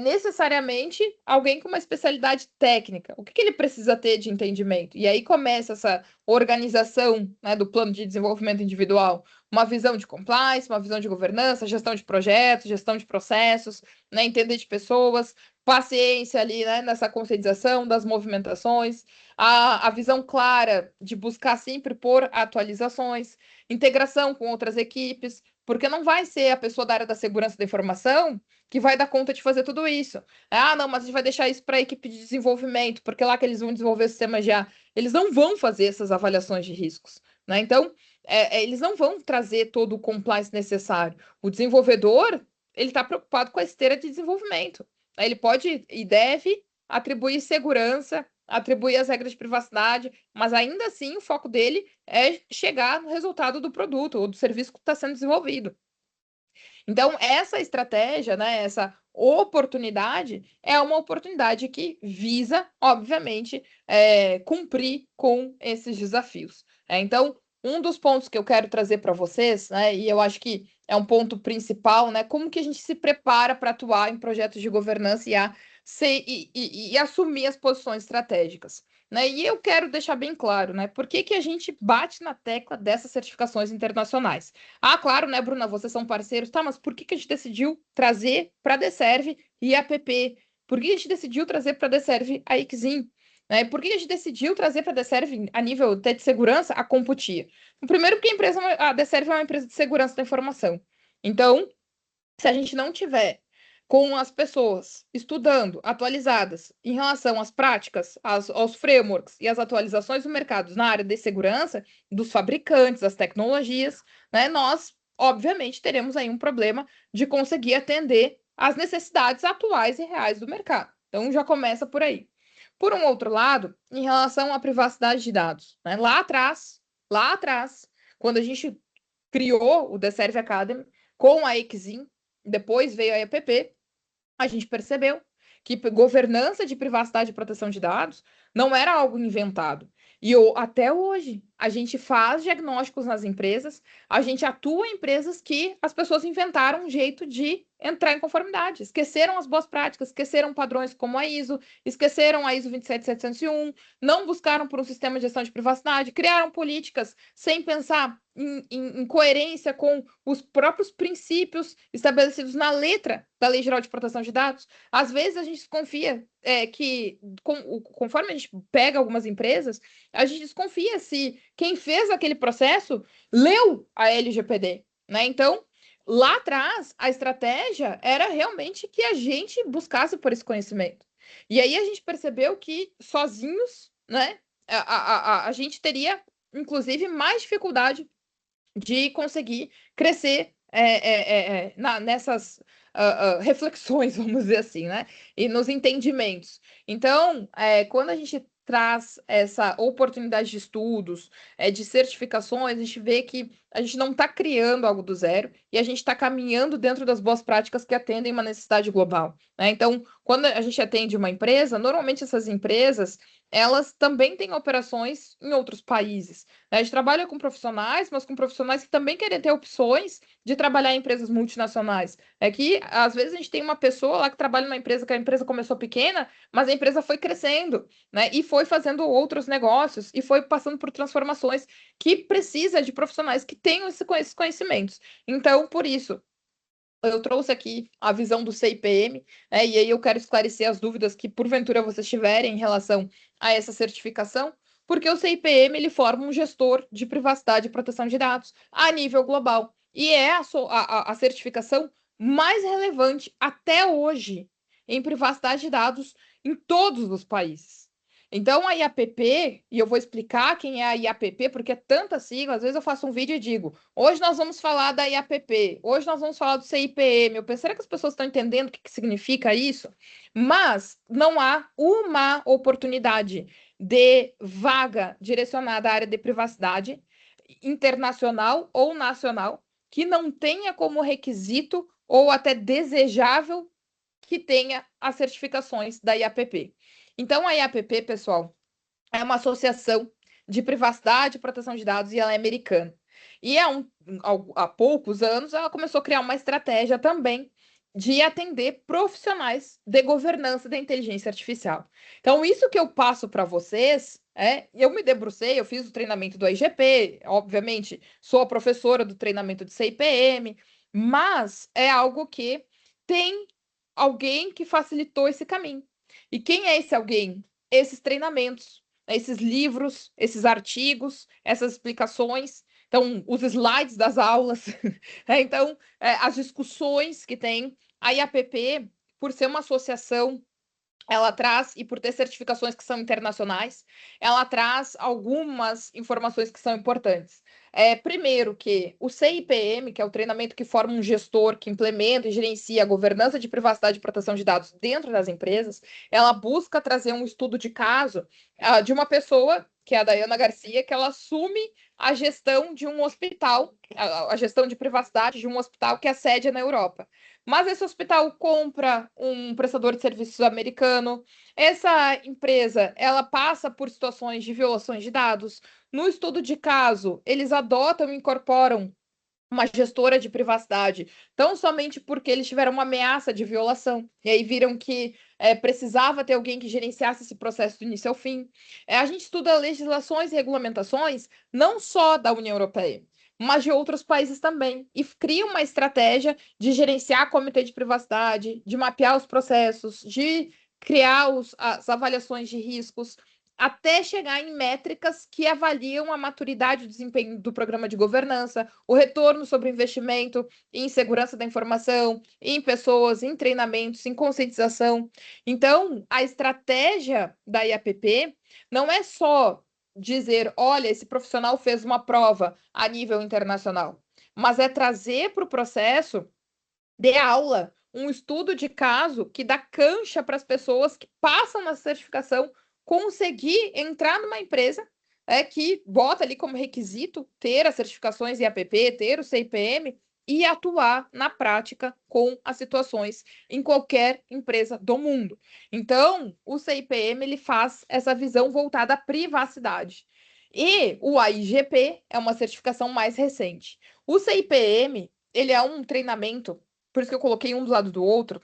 necessariamente alguém com uma especialidade técnica. O que ele precisa ter de entendimento? E aí começa essa organização, né, do plano de desenvolvimento individual, uma visão de compliance, uma visão de governança, gestão de projetos, gestão de processos, né, entender de pessoas, paciência ali, né, nessa conscientização das movimentações, a visão clara de buscar sempre por atualizações, integração com outras equipes, porque não vai ser a pessoa da área da segurança da informação que vai dar conta de fazer tudo isso. Ah, não, mas a gente vai deixar isso para a equipe de desenvolvimento, porque lá que eles vão desenvolver o sistema já, eles não vão fazer essas avaliações de riscos, né? Então, eles não vão trazer todo o compliance necessário. O desenvolvedor, ele está preocupado com a esteira de desenvolvimento. Ele pode e deve atribuir segurança, atribuir as regras de privacidade, mas ainda assim o foco dele é chegar no resultado do produto ou do serviço que está sendo desenvolvido. Então, essa estratégia, né, essa oportunidade, é uma oportunidade que visa, obviamente, cumprir com esses desafios. Então, um dos pontos que eu quero trazer para vocês, né, e eu acho que é um ponto principal, né, como que a gente se prepara para atuar em projetos de governança e assumir as posições estratégicas. Né? E eu quero deixar bem claro, né? Por que a gente bate na tecla dessas certificações internacionais? Ah, claro, né, Bruna? Vocês são parceiros, tá? Mas por que a gente decidiu trazer para a Deserve e a APP? Por que a gente decidiu trazer para a Deserve a Ixin? Né? Por que a gente decidiu trazer para a Deserve, a nível até de segurança, a Computia? Primeiro, porque a Deserve é uma empresa de segurança da informação. Então, se a gente não tiver com as pessoas estudando, atualizadas em relação às práticas, aos frameworks e às atualizações do mercado na área de segurança, dos fabricantes, das tecnologias, né, nós, obviamente, teremos aí um problema de conseguir atender às necessidades atuais e reais do mercado. Então, já começa por aí. Por um outro lado, em relação à privacidade de dados, né, lá atrás, quando a gente criou o The Serve Academy com a Exim, depois veio a EPP, a gente percebeu que governança de privacidade e proteção de dados não era algo inventado. E até hoje, a gente faz diagnósticos nas empresas, a gente atua em empresas que as pessoas inventaram um jeito de entrar em conformidade, esqueceram as boas práticas, esqueceram padrões como a ISO, esqueceram a ISO 27701, não buscaram por um sistema de gestão de privacidade, criaram políticas sem pensar em coerência com os próprios princípios estabelecidos na letra da Lei Geral de Proteção de Dados. Às vezes a gente desconfia que, conforme a gente pega algumas empresas, a gente desconfia se quem fez aquele processo leu a LGPD, né? Então, lá atrás, a estratégia era realmente que a gente buscasse por esse conhecimento. E aí a gente percebeu que sozinhos, né, a gente teria, inclusive, mais dificuldade de conseguir crescer nessas reflexões, vamos dizer assim, né? E nos entendimentos. Então, quando a gente traz essa oportunidade de estudos, de certificações, a gente vê que a gente não está criando algo do zero e a gente está caminhando dentro das boas práticas que atendem uma necessidade global. Né? Então, quando a gente atende uma empresa, normalmente essas empresas elas também têm operações em outros países. A gente trabalha com profissionais, mas com profissionais que também querem ter opções de trabalhar em empresas multinacionais. É que, às vezes, a gente tem uma pessoa lá que trabalha numa empresa que a empresa começou pequena, mas a empresa foi crescendo, né? E foi fazendo outros negócios e foi passando por transformações que precisa de profissionais que tenham esses conhecimentos. Então, por isso, eu trouxe aqui a visão do CIPM, né, e aí eu quero esclarecer as dúvidas que porventura vocês tiverem em relação a essa certificação, porque o CIPM ele forma um gestor de privacidade e proteção de dados a nível global e é a certificação mais relevante até hoje em privacidade de dados em todos os países. Então, a IAPP, e eu vou explicar quem é a IAPP, porque é tanta sigla, às vezes eu faço um vídeo e digo, hoje nós vamos falar da IAPP, hoje nós vamos falar do CIPM. Eu penso, será que as pessoas estão entendendo o que significa isso? Mas não há uma oportunidade de vaga direcionada à área de privacidade internacional ou nacional que não tenha como requisito ou até desejável que tenha as certificações da IAPP. Então, a IAPP, pessoal, é uma associação de privacidade e proteção de dados e ela é americana. E há poucos anos ela começou a criar uma estratégia também de atender profissionais de governança da inteligência artificial. Então, isso que eu passo para vocês, eu me debrucei, eu fiz o treinamento do IGP, obviamente, sou a professora do treinamento de CIPM, mas é algo que tem alguém que facilitou esse caminho. E quem é esse alguém? Esses treinamentos, esses livros, esses artigos, essas explicações, então, os slides das aulas, então, as discussões que tem. A IAPP, por ser uma associação, ela traz, e por ter certificações que são internacionais, ela traz algumas informações que são importantes. Primeiro, que o CIPM, que é o treinamento que forma um gestor que implementa e gerencia a governança de privacidade e proteção de dados dentro das empresas, ela busca trazer um estudo de caso de uma pessoa, que é a Dayana Garcia, que ela assume a gestão de um hospital, a gestão de privacidade de um hospital que é a sede na Europa. Mas esse hospital compra um prestador de serviços americano. Essa empresa, ela passa por situações de violações de dados. No estudo de caso, eles adotam e incorporam uma gestora de privacidade, tão somente porque eles tiveram uma ameaça de violação. E aí viram que precisava ter alguém que gerenciasse esse processo do início ao fim. A gente estuda legislações e regulamentações não só da União Europeia, mas de outros países também, e cria uma estratégia de gerenciar comitê de privacidade, de mapear os processos, de criar as avaliações de riscos, até chegar em métricas que avaliam a maturidade do desempenho do programa de governança, o retorno sobre o investimento em segurança da informação, em pessoas, em treinamentos, em conscientização. Então, a estratégia da IAPP não é só dizer, olha, esse profissional fez uma prova a nível internacional, mas é trazer para o processo de aula um estudo de caso que dá cancha para as pessoas que passam na certificação conseguir entrar numa empresa que bota ali como requisito ter as certificações IAPP, ter o CIPM e atuar na prática com as situações em qualquer empresa do mundo. Então, o CIPM ele faz essa visão voltada à privacidade. E o AIGP é uma certificação mais recente. O CIPM, ele é um treinamento, por isso que eu coloquei um do lado do outro,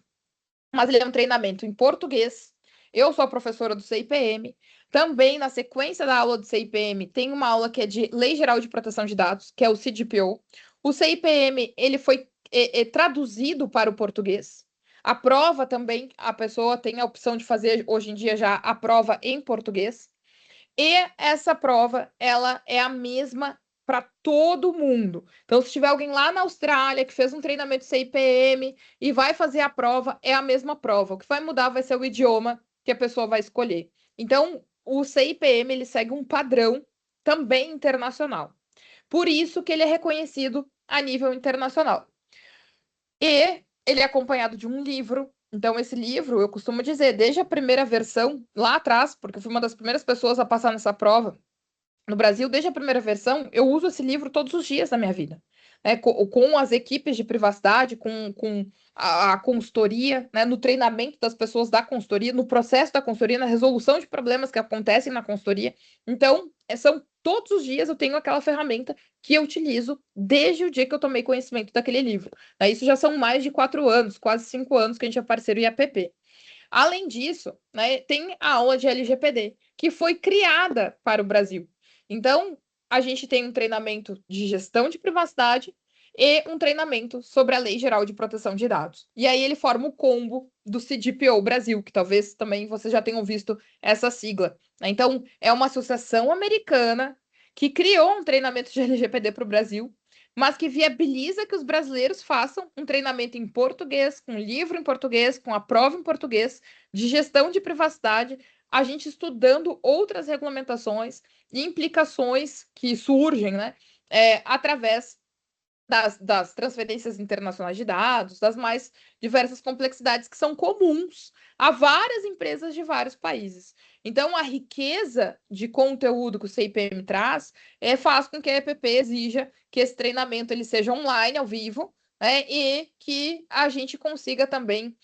mas ele é um treinamento em português. Eu sou a professora do CIPM. Também, na sequência da aula do CIPM, tem uma aula que é de Lei Geral de Proteção de Dados, que é o CGPO. O CIPM, ele foi traduzido para o português. A prova também, a pessoa tem a opção de fazer, hoje em dia, já a prova em português. E essa prova, ela é a mesma para todo mundo. Então, se tiver alguém lá na Austrália que fez um treinamento CIPM e vai fazer a prova, é a mesma prova. O que vai mudar vai ser o idioma que a pessoa vai escolher. Então, o CIPM ele segue um padrão também internacional. Por isso que ele é reconhecido a nível internacional. E ele é acompanhado de um livro. Então, esse livro, eu costumo dizer, desde a primeira versão, lá atrás, porque eu fui uma das primeiras pessoas a passar nessa prova no Brasil, desde a primeira versão, eu uso esse livro todos os dias da minha vida. Com as equipes de privacidade, com a consultoria, né, no treinamento das pessoas da consultoria, no processo da consultoria, na resolução de problemas que acontecem na consultoria. Então, são todos os dias eu tenho aquela ferramenta que eu utilizo desde o dia que eu tomei conhecimento daquele livro. Isso já são mais de 4 anos, quase 5 anos que a gente é parceiro IAPP. Além disso, né, tem a aula de LGPD, que foi criada para o Brasil. Então, a gente tem um treinamento de gestão de privacidade e um treinamento sobre a Lei Geral de Proteção de Dados. E aí ele forma o combo do CGPO Brasil, que talvez também vocês já tenham visto essa sigla. Então, é uma associação americana que criou um treinamento de LGPD para o Brasil, mas que viabiliza que os brasileiros façam um treinamento em português, com livro em português, com a prova em português, de gestão de privacidade, a gente estudando outras regulamentações e implicações que surgem, né, através das transferências internacionais de dados, das mais diversas complexidades que são comuns a várias empresas de vários países. Então, a riqueza de conteúdo que o CIPM traz faz com que a EPP exija que esse treinamento ele seja online, ao vivo, né, e que a gente consiga também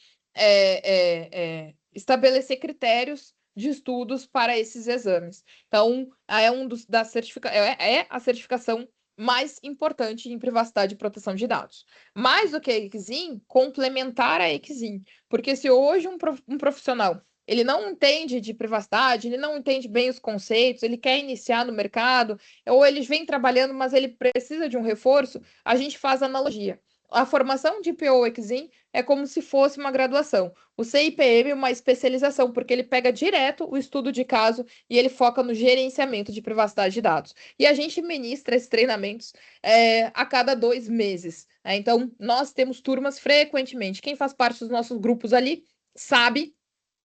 estabelecer critérios de estudos para esses exames. Então, é a certificação mais importante em privacidade e proteção de dados. Mais do que a ECSIM, complementar a ECSIM. Porque se hoje um profissional ele não entende de privacidade, ele não entende bem os conceitos, ele quer iniciar no mercado, ou ele vem trabalhando, mas ele precisa de um reforço, a gente faz analogia. A formação de PO ECSIM é como se fosse uma graduação. O CIPM é uma especialização, porque ele pega direto o estudo de caso e ele foca no gerenciamento de privacidade de dados. E a gente ministra esses treinamentos a cada 2 meses. Então, nós temos turmas frequentemente. Quem faz parte dos nossos grupos ali sabe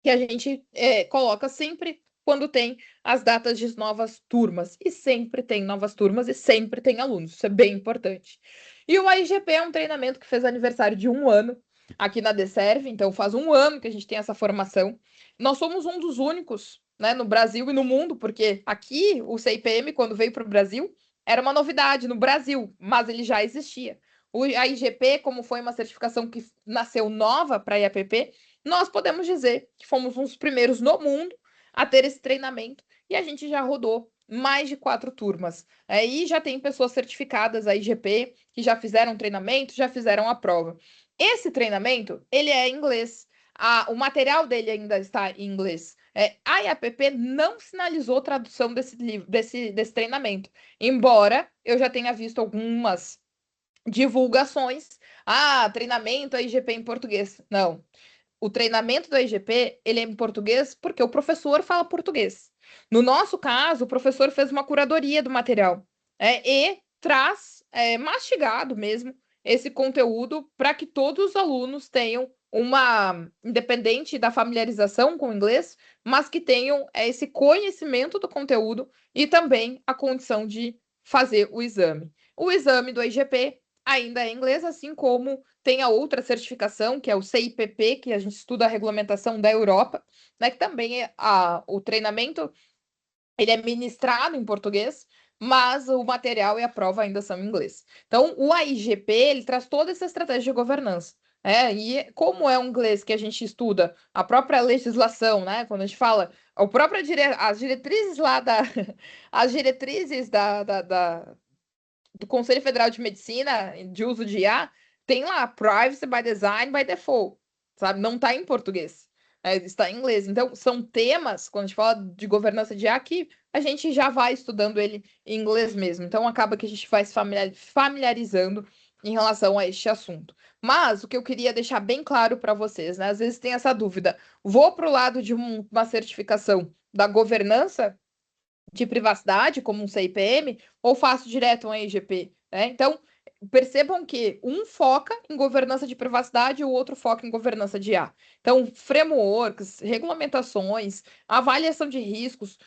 que a gente coloca sempre quando tem as datas de novas turmas. E sempre tem novas turmas e sempre tem alunos. Isso é bem importante. E o AIGP é um treinamento que fez aniversário de 1 ano aqui na DSERV, então faz 1 ano que a gente tem essa formação. Nós somos um dos únicos, né, no Brasil e no mundo, porque aqui o CIPM, quando veio para o Brasil, era uma novidade no Brasil, mas ele já existia. O AIGP, como foi uma certificação que nasceu nova para a IAPP, nós podemos dizer que fomos um dos primeiros no mundo a ter esse treinamento e a gente já rodou mais de 4 turmas. E já tem pessoas certificadas a IGP que já fizeram treinamento, já fizeram a prova. Esse treinamento, ele é em inglês. O material dele ainda está em inglês. A IAPP não sinalizou tradução desse treinamento, embora eu já tenha visto algumas divulgações. Treinamento IGP em português. Não, o treinamento do IGP, ele é em português porque o professor fala português. No nosso caso, o professor fez uma curadoria do material e traz mastigado mesmo esse conteúdo para que todos os alunos tenham independente da familiarização com o inglês, mas que tenham esse conhecimento do conteúdo e também a condição de fazer o exame. O exame do IGP ainda é em inglês, assim como tem a outra certificação, que é o CIPP, que a gente estuda a regulamentação da Europa, né, que também o treinamento ele é ministrado em português, mas o material e a prova ainda são em inglês. Então, o AIGP, ele traz toda essa estratégia de governança. E como é o inglês que a gente estuda, a própria legislação, né? Quando a gente fala, as diretrizes lá as diretrizes do Conselho Federal de Medicina de uso de IA, tem lá Privacy by Design by Default, sabe? Não está em português, está em inglês. Então, são temas, quando a gente fala de governança de IA, que a gente já vai estudando ele em inglês mesmo. Então, acaba que a gente vai se familiarizando em relação a este assunto. Mas o que eu queria deixar bem claro para vocês, né? Às vezes tem essa dúvida: vou para o lado de uma certificação da governança de privacidade, como um CIPM, ou faço direto um IGP, né? Então, percebam que um foca em governança de privacidade e o outro foca em governança de IA. Então, frameworks, regulamentações, avaliação de riscos,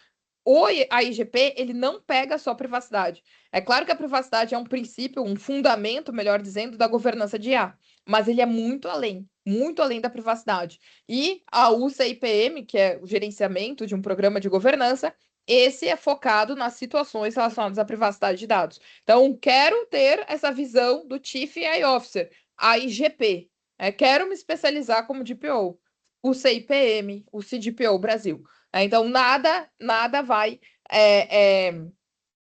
a IGP, ele não pega só privacidade. É claro que a privacidade é um princípio, um fundamento, melhor dizendo, da governança de IA, mas ele é muito além da privacidade. E a UCIPM, que é o gerenciamento de um programa de governança, esse é focado nas situações relacionadas à privacidade de dados. Então, quero ter essa visão do Chief AI Officer, a IGP. Quero me especializar como DPO, o CIPM, o CDPO Brasil. Então, nada vai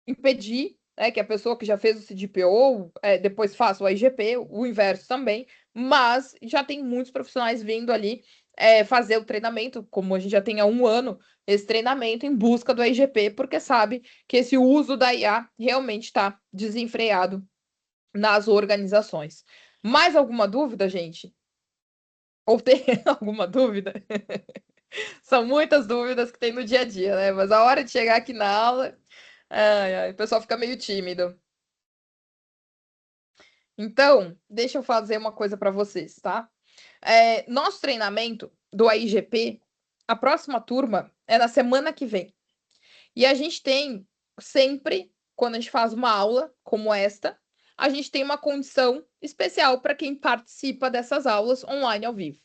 impedir que a pessoa que já fez o CDPO depois faça o IGP, o inverso também, mas já tem muitos profissionais vindo ali fazer o treinamento, como a gente já tem há 1 ano, esse treinamento em busca do IGP, porque sabe que esse uso da IA realmente está desenfreado nas organizações. Mais alguma dúvida, gente? Ou tem alguma dúvida? São muitas dúvidas que tem no dia a dia, né? Mas a hora de chegar aqui na aula, o pessoal fica meio tímido. Então, deixa eu fazer uma coisa para vocês, tá? Nosso treinamento do AIGP, a próxima turma é na semana que vem. E a gente tem sempre, quando a gente faz uma aula como esta, a gente tem uma condição especial para quem participa dessas aulas online ao vivo.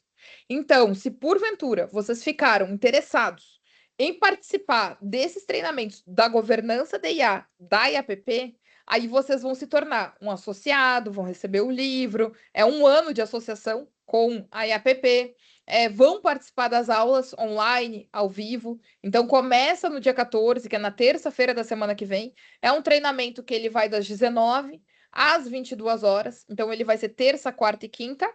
Então, se porventura vocês ficaram interessados em participar desses treinamentos da governança da IA, da IAPP, Aí vocês vão se tornar um associado, vão receber o livro, é um ano de associação com a IAPP, vão participar das aulas online, ao vivo. Então começa no dia 14, que é na terça-feira da semana que vem. É um treinamento que ele vai das 19 às 22 horas. Então ele vai ser terça, quarta e quinta,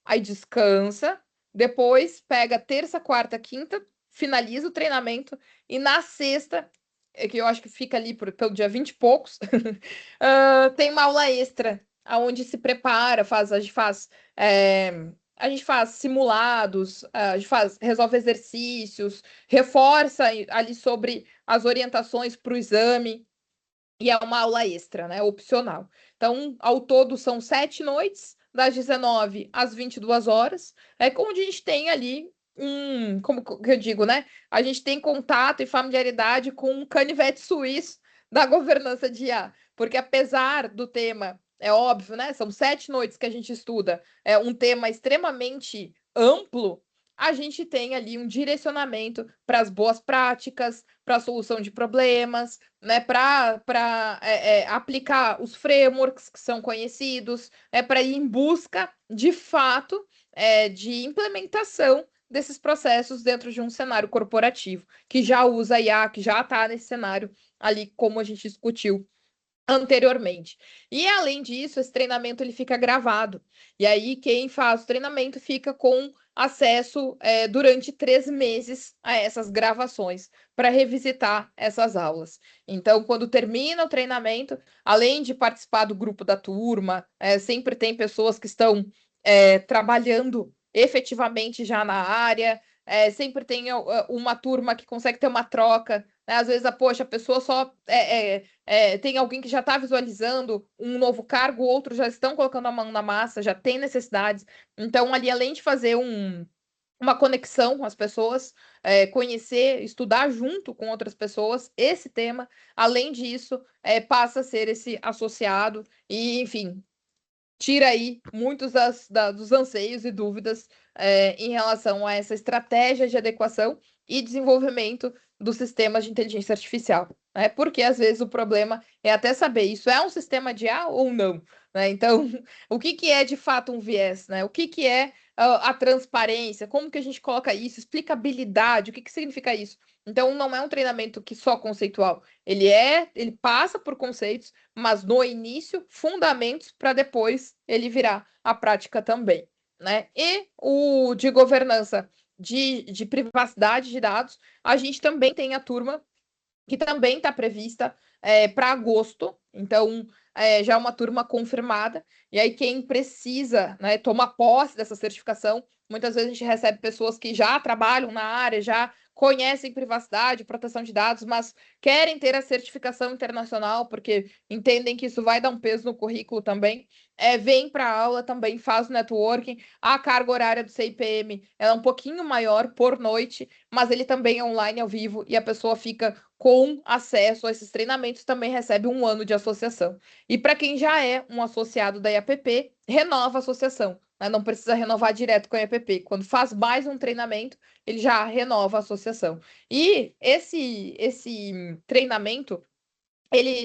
aí descansa, depois pega terça, quarta, quinta, finaliza o treinamento, e na sexta, que eu acho que fica ali pelo dia 20 e poucos, tem uma aula extra, onde se prepara, a gente faz simulados, a gente resolve exercícios, reforça ali sobre as orientações para o exame, e é uma aula extra, né? Opcional. Então, ao todo, são 7 noites, das 19 às 22 horas, onde a gente tem ali como que eu digo, né? A gente tem contato e familiaridade com um canivete suíço da governança de IA. Porque apesar do tema, é óbvio, né? São 7 noites que a gente estuda, é um tema extremamente amplo, a gente tem ali um direcionamento para as boas práticas, para a solução de problemas, né, para aplicar os frameworks que são conhecidos, para ir em busca, de fato, de implementação desses processos dentro de um cenário corporativo, que já usa IA, que já está nesse cenário ali, como a gente discutiu anteriormente. E além disso, esse treinamento ele fica gravado. E aí quem faz o treinamento fica com acesso durante 3 meses a essas gravações para revisitar essas aulas. Então, quando termina o treinamento, além de participar do grupo da turma, sempre tem pessoas que estão trabalhando efetivamente já na área. Sempre tem uma turma que consegue ter uma troca, né? Às vezes, poxa, a pessoa só tem alguém que já está visualizando um novo cargo, outros já estão colocando a mão na massa, já tem necessidades. Então, ali, além de fazer uma conexão com as pessoas, conhecer, estudar junto com outras pessoas esse tema, além disso, passa a ser esse associado e, enfim, tira aí muitos dos anseios e dúvidas em relação a essa estratégia de adequação e desenvolvimento dos sistemas de inteligência artificial, né? Porque às vezes o problema é até saber isso é um sistema de A ou não, né? Então, o que que é de fato um viés, né? O que que é a transparência? Como que a gente coloca isso? Explicabilidade, o que que significa isso? Então, não é um treinamento que só conceitual. Ele passa por conceitos, mas no início, fundamentos para depois ele virar a prática também, né? E o de governança de privacidade de dados, a gente também tem a turma que também está prevista para agosto, então já é uma turma confirmada, e aí quem precisa, né, tomar posse dessa certificação, muitas vezes a gente recebe pessoas que já trabalham na área, já conhecem privacidade, proteção de dados, mas querem ter a certificação internacional, porque entendem que isso vai dar um peso no currículo também, vem para a aula também, faz o networking, a carga horária do CIPM é um pouquinho maior por noite, mas ele também é online ao vivo, e a pessoa fica com acesso a esses treinamentos, também recebe um ano de associação. E para quem já é um associado da IAPP, renova a associação, né? Não precisa renovar direto com a IAPP. Quando faz mais um treinamento, ele já renova a associação. E esse treinamento,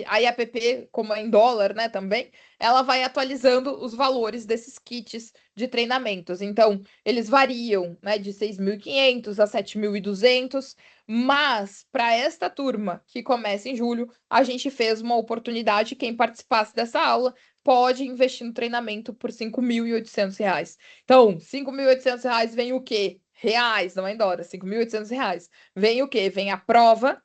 a IAPP, como é em dólar, né, também, ela vai atualizando os valores desses kits de treinamentos. Então, eles variam, né, de 6.500 a 7.200, mas para esta turma que começa em julho, a gente fez uma oportunidade, quem participasse dessa aula pode investir no treinamento por R$ 5.800. Então, R$ 5.800 vem o quê? Reais, não é em dólar, R$ 5.800. Vem o quê? Vem a prova,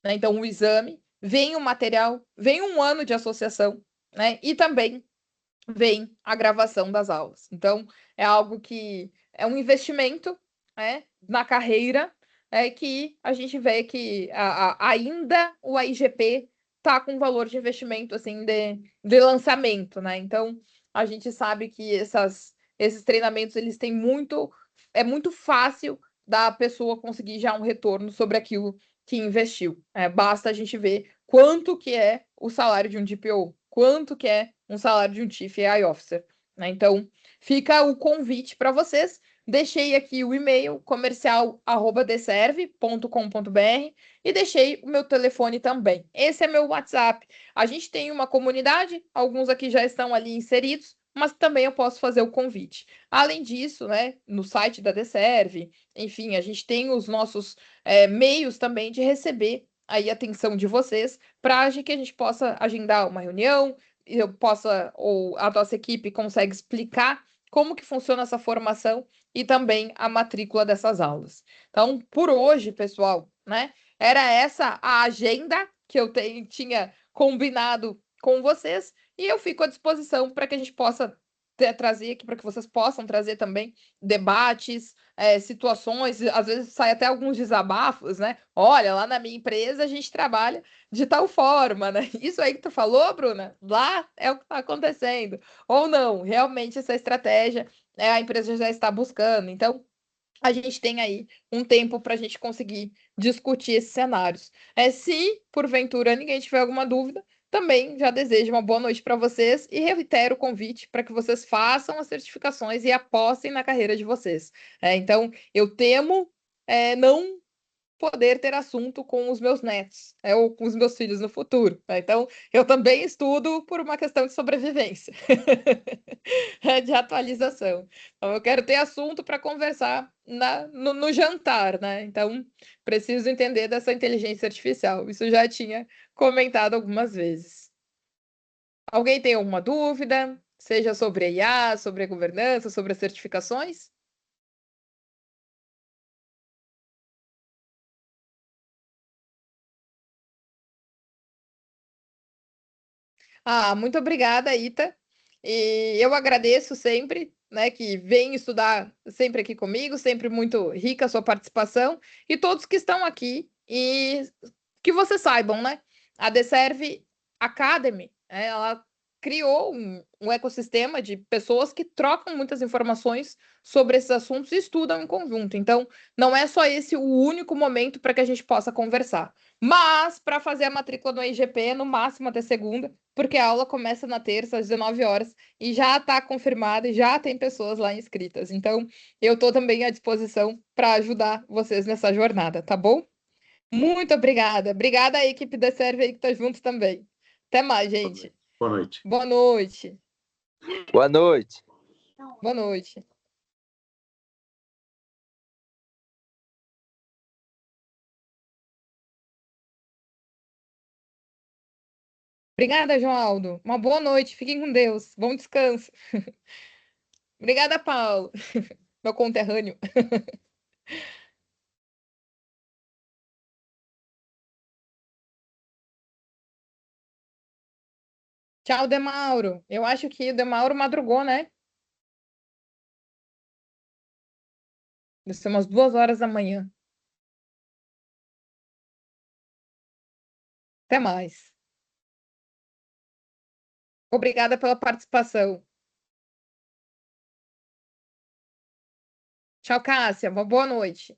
né? Então, o exame, vem o material, vem um ano de associação, né? E também vem a gravação das aulas. Então, é algo que é um investimento, né, na carreira, que a gente vê que ainda o AIGP está com valor de investimento assim de lançamento, né? Então, a gente sabe que esses treinamentos eles têm é muito fácil da pessoa conseguir já um retorno sobre aquilo que investiu. Basta a gente ver quanto que é o salário de um DPO, quanto que é um salário de um Chief AI Officer, né? Então, fica o convite para vocês. deixei aqui o e-mail comercial@deserve.com.br e deixei o meu telefone também. Esse é meu WhatsApp. A gente tem uma comunidade, alguns aqui já estão ali inseridos, mas também eu posso fazer o convite. Além disso, né, no site da Deserve, enfim, a gente tem os nossos meios também de receber aí a atenção de vocês para que a gente possa agendar uma reunião, eu possa, ou a nossa equipe consegue explicar como que funciona essa formação e também a matrícula dessas aulas. Então, por hoje, pessoal, né, era essa a agenda que eu tinha combinado com vocês e eu fico à disposição para que a gente possa trazer aqui, para que vocês possam trazer também debates, situações, às vezes sai até alguns desabafos, né? Olha, lá na minha empresa a gente trabalha de tal forma, né? Isso aí que tu falou, Bruna, lá é o que está acontecendo. Ou não, realmente essa estratégia a empresa já está buscando. Então, a gente tem aí um tempo para a gente conseguir discutir esses cenários. Se, porventura, ninguém tiver alguma dúvida, também já desejo uma boa noite para vocês e reitero o convite para que vocês façam as certificações e apostem na carreira de vocês. Então, eu temo não poder ter assunto com os meus netos, ou com os meus filhos no futuro. Então, eu também estudo por uma questão de sobrevivência, de atualização. Então, eu quero ter assunto para conversar no jantar, né? Então, preciso entender dessa inteligência artificial. Isso já tinha comentado algumas vezes. Alguém tem alguma dúvida? Seja sobre a IA, sobre a governança, sobre as certificações? Muito obrigada, Ita. E eu agradeço sempre, né, que vem estudar sempre aqui comigo, sempre muito rica a sua participação, e todos que estão aqui, e que vocês saibam, né, a Deserve Academy, ela criou um ecossistema de pessoas que trocam muitas informações sobre esses assuntos e estudam em conjunto. Então, não é só esse o único momento para que a gente possa conversar. Mas, para fazer a matrícula no IGP, no máximo até segunda, porque a aula começa na terça, às 19 horas, e já está confirmada e já tem pessoas lá inscritas. Então, eu estou também à disposição para ajudar vocês nessa jornada, tá bom? Muito obrigada. Obrigada à equipe da Serve aí que está junto também. Até mais, gente. Boa noite. Boa noite. Boa noite. Boa noite. Obrigada, João Aldo. Uma boa noite. Fiquem com Deus. Bom descanso. Obrigada, Paulo, meu conterrâneo. Tchau, Demauro. Eu acho que o Demauro madrugou, né? Deve ser umas 2 horas da manhã. Até mais. Obrigada pela participação. Tchau, Cássia. Uma boa noite.